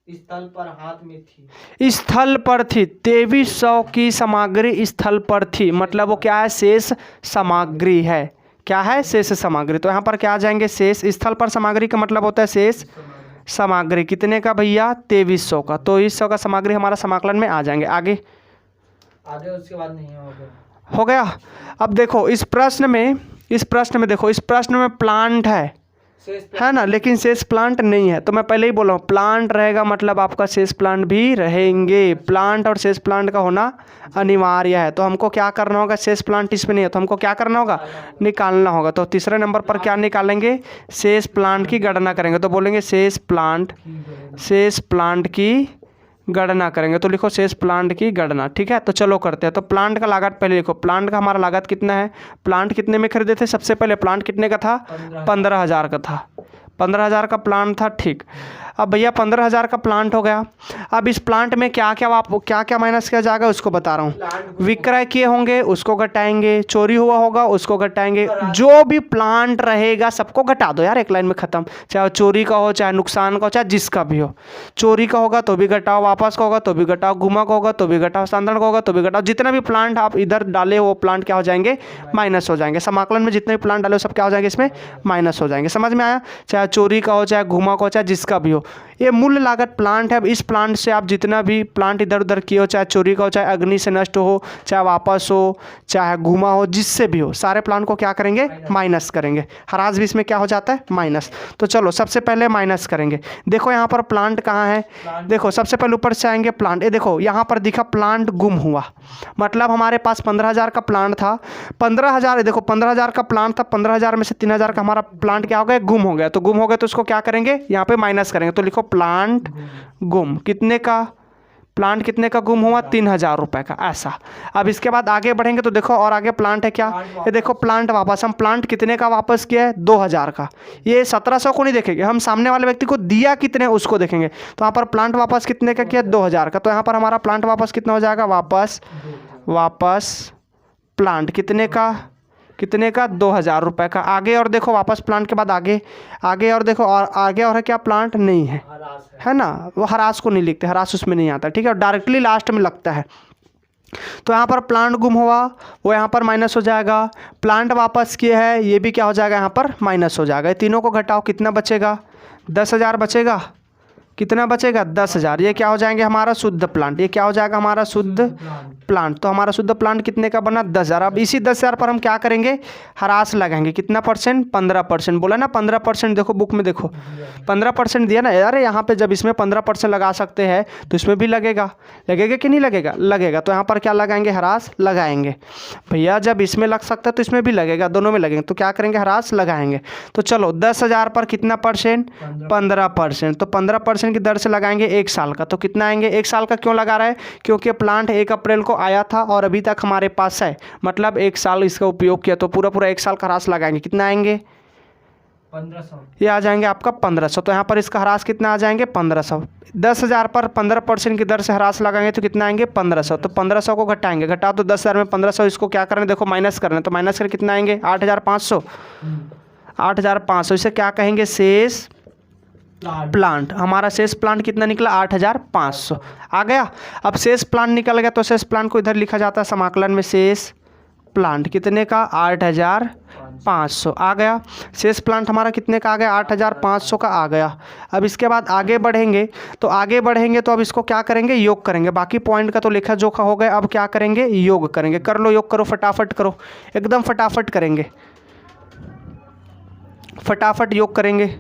स्थल पर हाथ में थी। स्थल पर थी, 2300 की सामग्री स्थल पर थी, मतलब वो क्या है? शेष सामग्री है। क्या है? शेष सामग्री। तो यहाँ पर क्या आ जाएंगे? शेष। स्थल पर सामग्री का मतलब होता है शेष सामग्री। कितने का भैया? 2300 का। तो 2300 का सामग्री हमारा समाकलन में आ जाएंगे। आगे उसके बाद नहीं हो गया। अब देखो इस प्रश्न में देखो, इस प्रश्न में प्लांट है ना, लेकिन शेष प्लांट नहीं है। तो मैं पहले ही बोला हूँ, प्लांट रहेगा मतलब आपका शेष प्लांट भी रहेंगे। प्लांट और शेष प्लांट का होना अनिवार्य है। तो हमको क्या करना होगा? शेष प्लांट इसमें नहीं है तो हमको क्या करना होगा? निकालना होगा। तो तीसरे नंबर पर क्या निकालेंगे? शेष प्लांट की गणना करेंगे। तो बोलेंगे शेष प्लांट की गणना करेंगे। तो लिखो शेष प्लांट की गणना। ठीक है, तो चलो करते हैं। तो प्लांट का लागत पहले लिखो। प्लांट का हमारा लागत कितना है? प्लांट कितने में खरीदे थे? सबसे पहले प्लांट कितने का था? 15,000 का था। 15,000 का प्लांट था। ठीक, अब भैया 15,000 का प्लांट हो गया। अब इस प्लांट में क्या क्या माइनस किया जाएगा उसको बता रहा हूँ। विक्रय किए होंगे उसको घटाएंगे, चोरी हुआ होगा उसको घटाएंगे, जो भी प्लांट रहेगा सबको घटा दो यार, एक लाइन में ख़त्म। चाहे चोरी का हो, चाहे नुकसान का हो, चाहे जिसका भी हो। चोरी का होगा तो भी घटाओ, वापस का होगा तो भी घटाओ, घुमा का होगा तो भी घटाओ, संदर्भ का होगा तो भी घटाओ। जितना भी प्लांट आप इधर डाले वो प्लांट क्या हो जाएंगे? माइनस हो जाएंगे। समाकलन में जितने भी प्लांट डाले वो सब क्या हो जाएंगे? इसमें माइनस हो जाएंगे। समझ में आया? चाहे चोरी का हो, चाहे घुमा का हो, चाहे जिसका भी हो, ये मूल लागत प्लांट है। अब इस प्लांट से आप जितना भी प्लांट इधर उधर किए हो, चाहे चोरी का हो, चाहे अग्नि से नष्ट हो, चाहे वापस हो, चाहे घुमा हो, जिससे भी हो, सारे प्लांट को क्या करेंगे? माइनस करेंगे। हरास भी इसमें क्या हो जाता है? माइनस। तो चलो सबसे पहले माइनस करेंगे। देखो यहाँ पर प्लांट कहाँ है? देखो सबसे पहले ऊपर से आएंगे प्लांट। ये देखो यहाँ पर दिखा प्लांट गुम हुआ, मतलब हमारे पास 15,000 का प्लांट था। 15,000, देखो 15,000 का प्लांट था, 15,000 में से 3,000 का हमारा प्लांट क्या हो गया? गुम हो गया। तो गुम हो गया तो उसको क्या करेंगे? यहाँ पे माइनस करेंगे। तो लिखो प्लांट गुम। कितने का? प्लांट कितने का गुम हुआ? 3,000 रुपए का। ऐसा। अब इसके बाद आगे बढ़ेंगे तो देखो और आगे प्लांट है क्या? ये देखो प्लांट वापस। हम प्लांट कितने का वापस किया है? 2,000 का। ये 1,700 को नहीं देखेंगे, हम सामने वाले व्यक्ति को दिया कितने उसको देखेंगे। तो यहाँ पर प्लांट वापस कितने का किया? 2,000 का। तो यहाँ पर हमारा प्लांट वापस कितना हो जाएगा? वापस प्लांट कितने का? 2,000 रुपए का। आगे और देखो वापस प्लांट के बाद आगे और देखो, और आगे और है क्या? प्लांट नहीं है ना, वो हरास को नहीं लिखते, हरास उसमें नहीं आता। ठीक है, डायरेक्टली लास्ट में लगता है। तो यहाँ पर प्लांट गुम हुआ, वो यहाँ पर माइनस हो जाएगा। प्लांट वापस किए है, ये भी क्या हो जाएगा? यहाँ पर माइनस हो जाएगा। तीनों को घटाओ, कितना बचेगा? 10,000 बचेगा। कितना बचेगा? 10,000। ये क्या हो जाएंगे? हमारा शुद्ध प्लांट। ये क्या हो जाएगा? हमारा शुद्ध प्लांट। तो हमारा शुद्ध प्लांट कितने का बना? 10,000। अब इसी 10,000 पर हम क्या करेंगे? हरास लगाएंगे। कितना परसेंट? 15%। बोला ना 15%। देखो बुक में देखो 15% दिया ना। अरे यहाँ पे जब इसमें 15% लगा सकते हैं तो इसमें भी लगेगा कि नहीं लगेगा? लगेगा। तो यहाँ पर क्या लगाएंगे? हरास लगाएंगे। भैया जब इसमें लग सकता है तो इसमें भी लगेगा, दोनों में लगेंगे। तो क्या करेंगे? हरास लगाएंगे। तो चलो 10,000 पर कितना परसेंट? 15%। तो 15% की दर से लगाएंगे 1 साल का। तो कितना आएंगे? 1 साल का क्यों लगा रहा है? क्योंकि प्लांट 1 अप्रैल को आया था और अभी तक हमारे पास है, मतलब 1 साल इसका उपयोग किया। तो पूरा 1 साल का हरास लगाएंगे। कितना आएंगे? 1500। ये आ जाएंगे आपका 1500। तो यहाँ पर इसका हरास कितना आ जाएंगे? 1500। 10,000 पर 15% की दर से हरास लगाएंगे तो कितना आएंगे? 1500। तो 1500 को घटाएंगे। घटाओ तो 10,000 में 1500, इसको क्या करना है? देखो माइनस करना है। तो माइनस कर कितना आएंगे? 8,500। 8,500। इसे क्या कहेंगे? शेष प्लांट। हमारा शेष प्लांट कितना निकला? 8,500 आ गया। अब शेष प्लांट निकल गया तो शेष प्लांट को इधर लिखा जाता है समाकलन में। शेष प्लांट कितने का? 8,500 आ गया। शेष प्लांट हमारा कितने का आ गया? 8,500 का आ गया। अब इसके बाद आगे बढ़ेंगे तो अब इसको क्या करेंगे? योग करेंगे। बाकी पॉइंट का तो लेखा जोखा हो गया। अब क्या करेंगे? योग करेंगे। कर लो योग, करो फटाफट करो, एकदम फटाफट करेंगे, फटाफट योग करेंगे।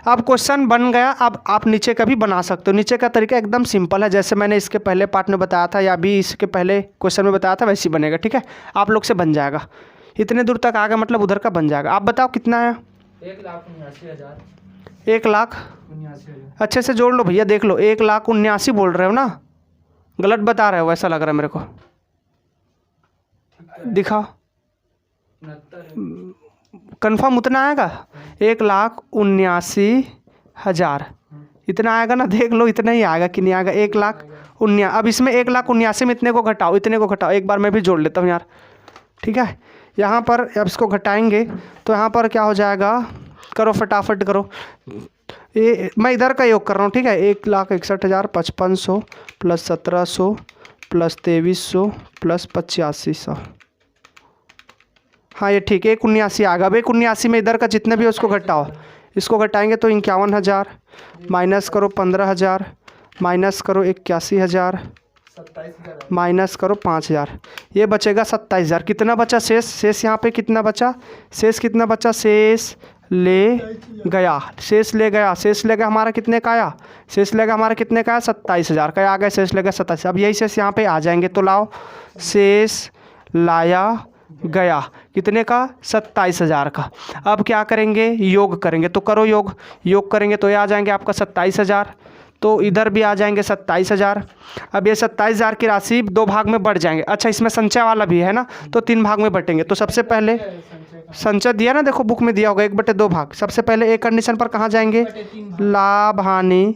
अब क्वेश्चन बन गया। अब आप नीचे का भी बना सकते हो। नीचे का तरीका एकदम सिंपल है, जैसे मैंने इसके पहले पार्ट में बताया था या भी इसके पहले क्वेश्चन में बताया था वैसे ही बनेगा। ठीक है, आप लोग से बन जाएगा। इतने दूर तक आ गए मतलब उधर का बन जाएगा। आप बताओ कितना है? 1,79,000। 1,79,000। अच्छे से जोड़ लो भैया, देख लो 1,79,000 बोल रहे हो ना, गलत बता रहे हो ऐसा लग रहा है मेरे को। दिखाओ कंफर्म उतना आएगा? 1,79,000 हज़ार। इतना आएगा ना, देख लो इतना ही आएगा कि नहीं आएगा, 1,19,000। अब इसमें 1,79,000 में इतने को घटाओ, इतने को घटाओ, एक बार मैं भी जोड़ लेता हूँ यार, ठीक है। यहाँ पर अब इसको घटाएंगे तो यहाँ पर क्या हो जाएगा, करो फटाफट करो, ये मैं इधर का योग कर रहा हूँ, ठीक है। 1,61,5500 प्लस 1,700 प्लस 2,300 प्लस 8,500, हाँ ये ठीक है, 1,79,000 आ गया। अब 1,79,000 में इधर का जितने भी है उसको घटाओ, इसको घटाएंगे तो 51,000 माइनस करो 15,000 माइनस करो 81,000 माइनस करो 5,000, ये बचेगा 27,000। कितना बचा शेष, शेष यहाँ पे कितना बचा, शेष कितना बचा, शेष ले गया, शेष ले गया, शेष ले गया हमारा कितने का आया, शेष ले गया हमारा कितने का आया, 27,000 का आ गया, शेष ले गया 27। अब यही शेष यहाँ पे आ जाएंगे, तो लाओ शेष लाया गया कितने का, 27,000 का। अब क्या करेंगे, योग करेंगे, तो करो योग, योग करेंगे तो ये आ जाएंगे आपका 27,000, तो इधर भी आ जाएंगे 27,000। अब ये 27,000 की राशि दो भाग में बढ़ जाएंगे। अच्छा इसमें संचय वाला भी है ना, तो 3 भाग में बटेंगे। तो सबसे पहले संचय दिया ना, देखो बुक में दिया होगा 1/2 भाग। सबसे पहले एक कंडीशन पर कहाँ जाएंगे, लाभ हानि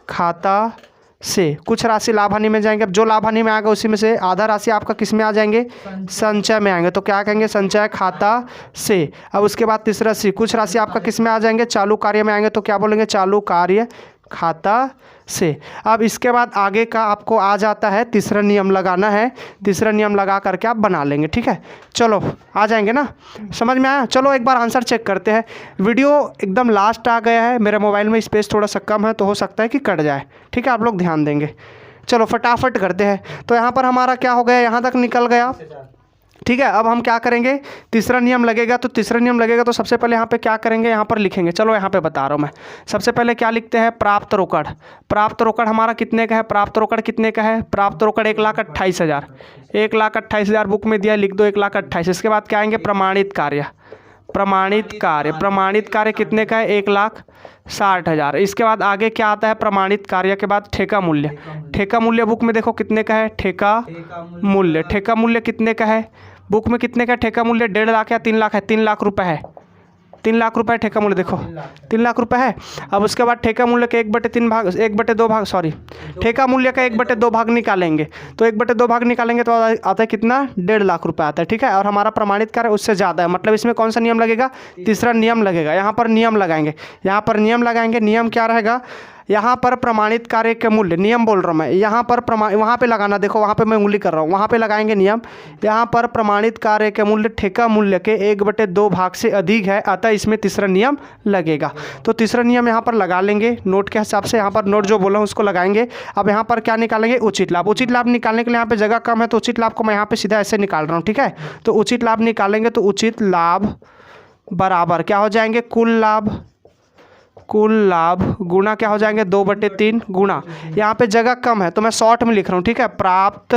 खाता से कुछ राशि लाभ हानि में जाएंगे। अब जो लाभ हानि में आएगा उसी में से आधा राशि आपका किस में आ जाएंगे, संचय में आएंगे। तो क्या कहेंगे, संचय खाता से। अब उसके बाद तीसरा सी, कुछ राशि आपका किस में आ जाएंगे, चालू कार्य में आएंगे। तो क्या बोलेंगे, चालू कार्य खाता से। अब इसके बाद आगे का आपको आ जाता है, तीसरा नियम लगाना है, तीसरा नियम लगा करके आप बना लेंगे, ठीक है। चलो आ जाएंगे ना, समझ में आया। चलो एक बार आंसर चेक करते हैं। वीडियो एकदम लास्ट आ गया है, मेरे मोबाइल में स्पेस थोड़ा सा कम है तो हो सकता है कि कट जाए, ठीक है, आप लोग ध्यान देंगे। चलो फटाफट करते हैं। तो यहाँ पर हमारा क्या हो गया, यहाँ तक निकल गया, ठीक है। अब हम क्या करेंगे, तीसरा नियम लगेगा। तो तीसरा नियम लगेगा तो सबसे पहले यहाँ पे क्या करेंगे, यहाँ पर लिखेंगे। चलो यहाँ पे बता रहा हूँ मैं, सबसे पहले क्या लिखते हैं, प्राप्त रोकड़। प्राप्त रोकड़ हमारा कितने का है, प्राप्त रोकड़ कितने का है, प्राप्त रोकड़ 1,28,000। 1,28,000 बुक में दिया, लिख दो 1,28,000। इसके बाद क्या आएंगे, प्रमाणित कार्य। प्रमाणित कार्य, प्रमाणित कार्य कितने का है, 1,60,000। इसके बाद आगे क्या आता है, प्रमाणित कार्य के बाद ठेका मूल्य। ठेका मूल्य बुक में देखो कितने का है, ठेका मूल्य। ठेका मूल्य कितने का है बुक में, कितने का ठेका मूल्य, 1.5 लाख या 3 लाख है, 3 लाख रुपए है, 3 लाख रुपए ठेका मूल्य, देखो 3 लाख रुपए है। अब उसके बाद ठेका मूल्य के 1/3 भाग, 1/2 भाग, सॉरी ठेका मूल्य का 1/2 भाग निकालेंगे। तो 1/2 भाग निकालेंगे तो आता है कितना, 1.5 लाख रुपए आता है, ठीक है। और हमारा प्रमाणित कार्य उससे ज़्यादा है, मतलब इसमें कौन सा नियम लगेगा, तीसरा नियम लगेगा। यहाँ पर नियम लगाएंगे, यहाँ पर नियम लगाएंगे। नियम क्या रहेगा, यहाँ पर प्रमाणित कार्य के मूल्य, नियम बोल रहा हूँ मैं, यहाँ पर वहाँ पे लगाना, देखो वहाँ पे मैं उंगली कर रहा हूँ, वहाँ पे लगाएंगे नियम। यहाँ पर प्रमाणित कार्य के मूल्य ठेका मूल्य के 1/2 भाग से अधिक है, अतः इसमें तीसरा नियम लगेगा। तो तीसरा नियम यहाँ पर लगा लेंगे नोट के हिसाब से, यहाँ पर नोट जो बोला हूँ उसको लगाएंगे। अब यहाँ पर क्या निकालेंगे, उचित लाभ। उचित लाभ निकालने के लिए यहाँ पे जगह कम है, तो उचित लाभ को मैं यहाँ पे सीधा ऐसे निकाल रहा हूँ, ठीक है। तो उचित लाभ निकालेंगे तो उचित लाभ बराबर क्या हो जाएंगे, कुल लाभ। कुल लाभ गुणा क्या हो जाएंगे, 2/3 गुणा, यहाँ पे जगह कम है तो मैं शॉर्ट में लिख रहा हूँ, ठीक है। प्राप्त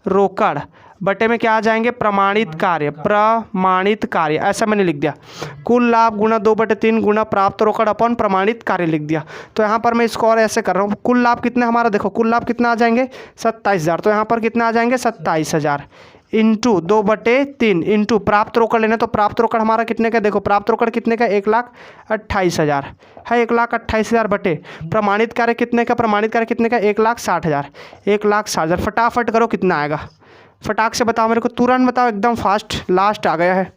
रोकड़ बटे में क्या आ जाएंगे, प्रमाणित कार्य। प्रमाणित कार्य ऐसा मैंने लिख दिया, कुल लाभ गुणा 2/3 गुणा प्राप्त रोकड़ अपन प्रमाणित कार्य लिख दिया। तो यहाँ पर मैं इसको और ऐसे कर रहा हूँ, कुल लाभ कितना हमारा, देखो कुल लाभ कितना आ जाएंगे, 27,000। तो यहाँ पर कितना आ जाएंगे, 27,000 इंटू 2/3 इंटू प्राप्त रोकड़ लेना। तो प्राप्त रोकड़ हमारा कितने का, देखो प्राप्त रोकड़ कितने का, 1,28,000 है, 1,28,000 बटे प्रमाणित कार्य कितने का, प्रमाणित कार्य कितने का, 1,60,000। 1,60,000 फटाफट करो कितना आएगा, फटाक से बताओ मेरे को, तुरंत बताओ, एकदम फास्ट, लास्ट आ गया है,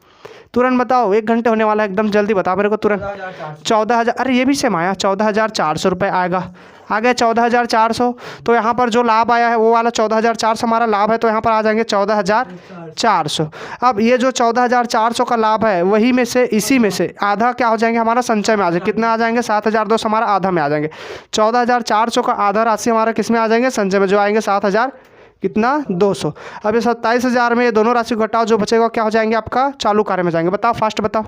तुरंत बताओ, 1 घंटे होने वाला है, एकदम जल्दी बताओ मेरे को तुरंत। 14,000, अरे ये भी सेम आया, 14,400 रुपये आएगा, आ गया 14,400। तो यहाँ पर जो लाभ आया है वो वाला 14,400 हमारा लाभ है, तो यहाँ पर आ जाएंगे 14,400। अब ये जो 14,400 का लाभ है वही में से, इसी में से आधा क्या हो जाएंगे हमारा संचय में आ जाएगा, कितना आ जाएंगे, 7,200 हमारा आधा में आ जाएंगे। 14,400 का आधा राशि हमारा किस में आ जाएंगे, संचय में, जो आएंगे 7,000 कितना, 200। अब ये 27,000 में ये दोनों राशि घटाओ, जो बचेगा क्या हो जाएंगे आपका, चालू कार्य में जाएंगे। बताओ फास्ट बताओ,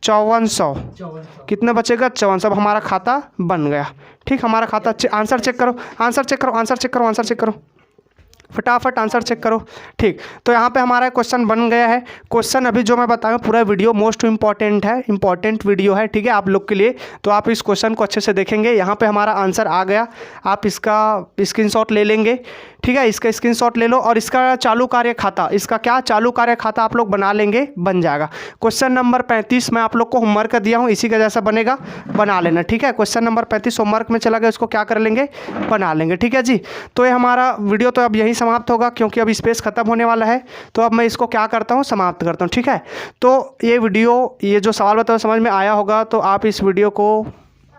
5400 कितना बचेगा, 5400। अब हमारा खाता बन गया, ठीक, हमारा खाता। आंसर चेक करो, आंसर चेक करो, आंसर चेक करो, आंसर चेक करो, फटाफट आंसर चेक करो, ठीक। तो यहाँ पे हमारा क्वेश्चन बन गया है। क्वेश्चन अभी जो मैं बताऊँ पूरा वीडियो मोस्ट इंपॉर्टेंट है, इंपॉर्टेंट वीडियो है, ठीक है, आप लोग के लिए। तो आप इस क्वेश्चन को अच्छे से देखेंगे, यहाँ पे हमारा आंसर आ गया, आप इसका स्क्रीनशॉट ले लेंगे, ठीक है, इसका स्क्रीनशॉट ले लो और इसका चालू कार्य खाता, इसका क्या चालू कार्य खाता आप लोग बना लेंगे, बन जाएगा। क्वेश्चन नंबर 35 मैं आप लोग को होमवर्क दिया हूँ, इसी का जैसा बनेगा, बना लेना। ठीक है, क्वेश्चन नंबर 35 होमवर्क में चला गया, इसको क्या कर लेंगे, बना लेंगे। ठीक है जी, तो ये हमारा वीडियो तो अब यहीं समाप्त होगा क्योंकि अब स्पेस खत्म होने वाला है। तो अब मैं इसको क्या करता हूँ, समाप्त करता हूँ। ठीक है, तो ये वीडियो, ये जो सवाल बताओ समझ में आया होगा, तो आप इस वीडियो को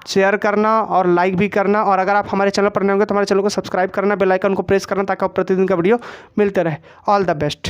शेयर करना और लाइक भी करना, और अगर आप हमारे चैनल पर नए होंगे तो हमारे चैनल को सब्सक्राइब करना, बेल आइकन को प्रेस करना, ताकि आप प्रतिदिन का वीडियो मिलते रहे। All the best.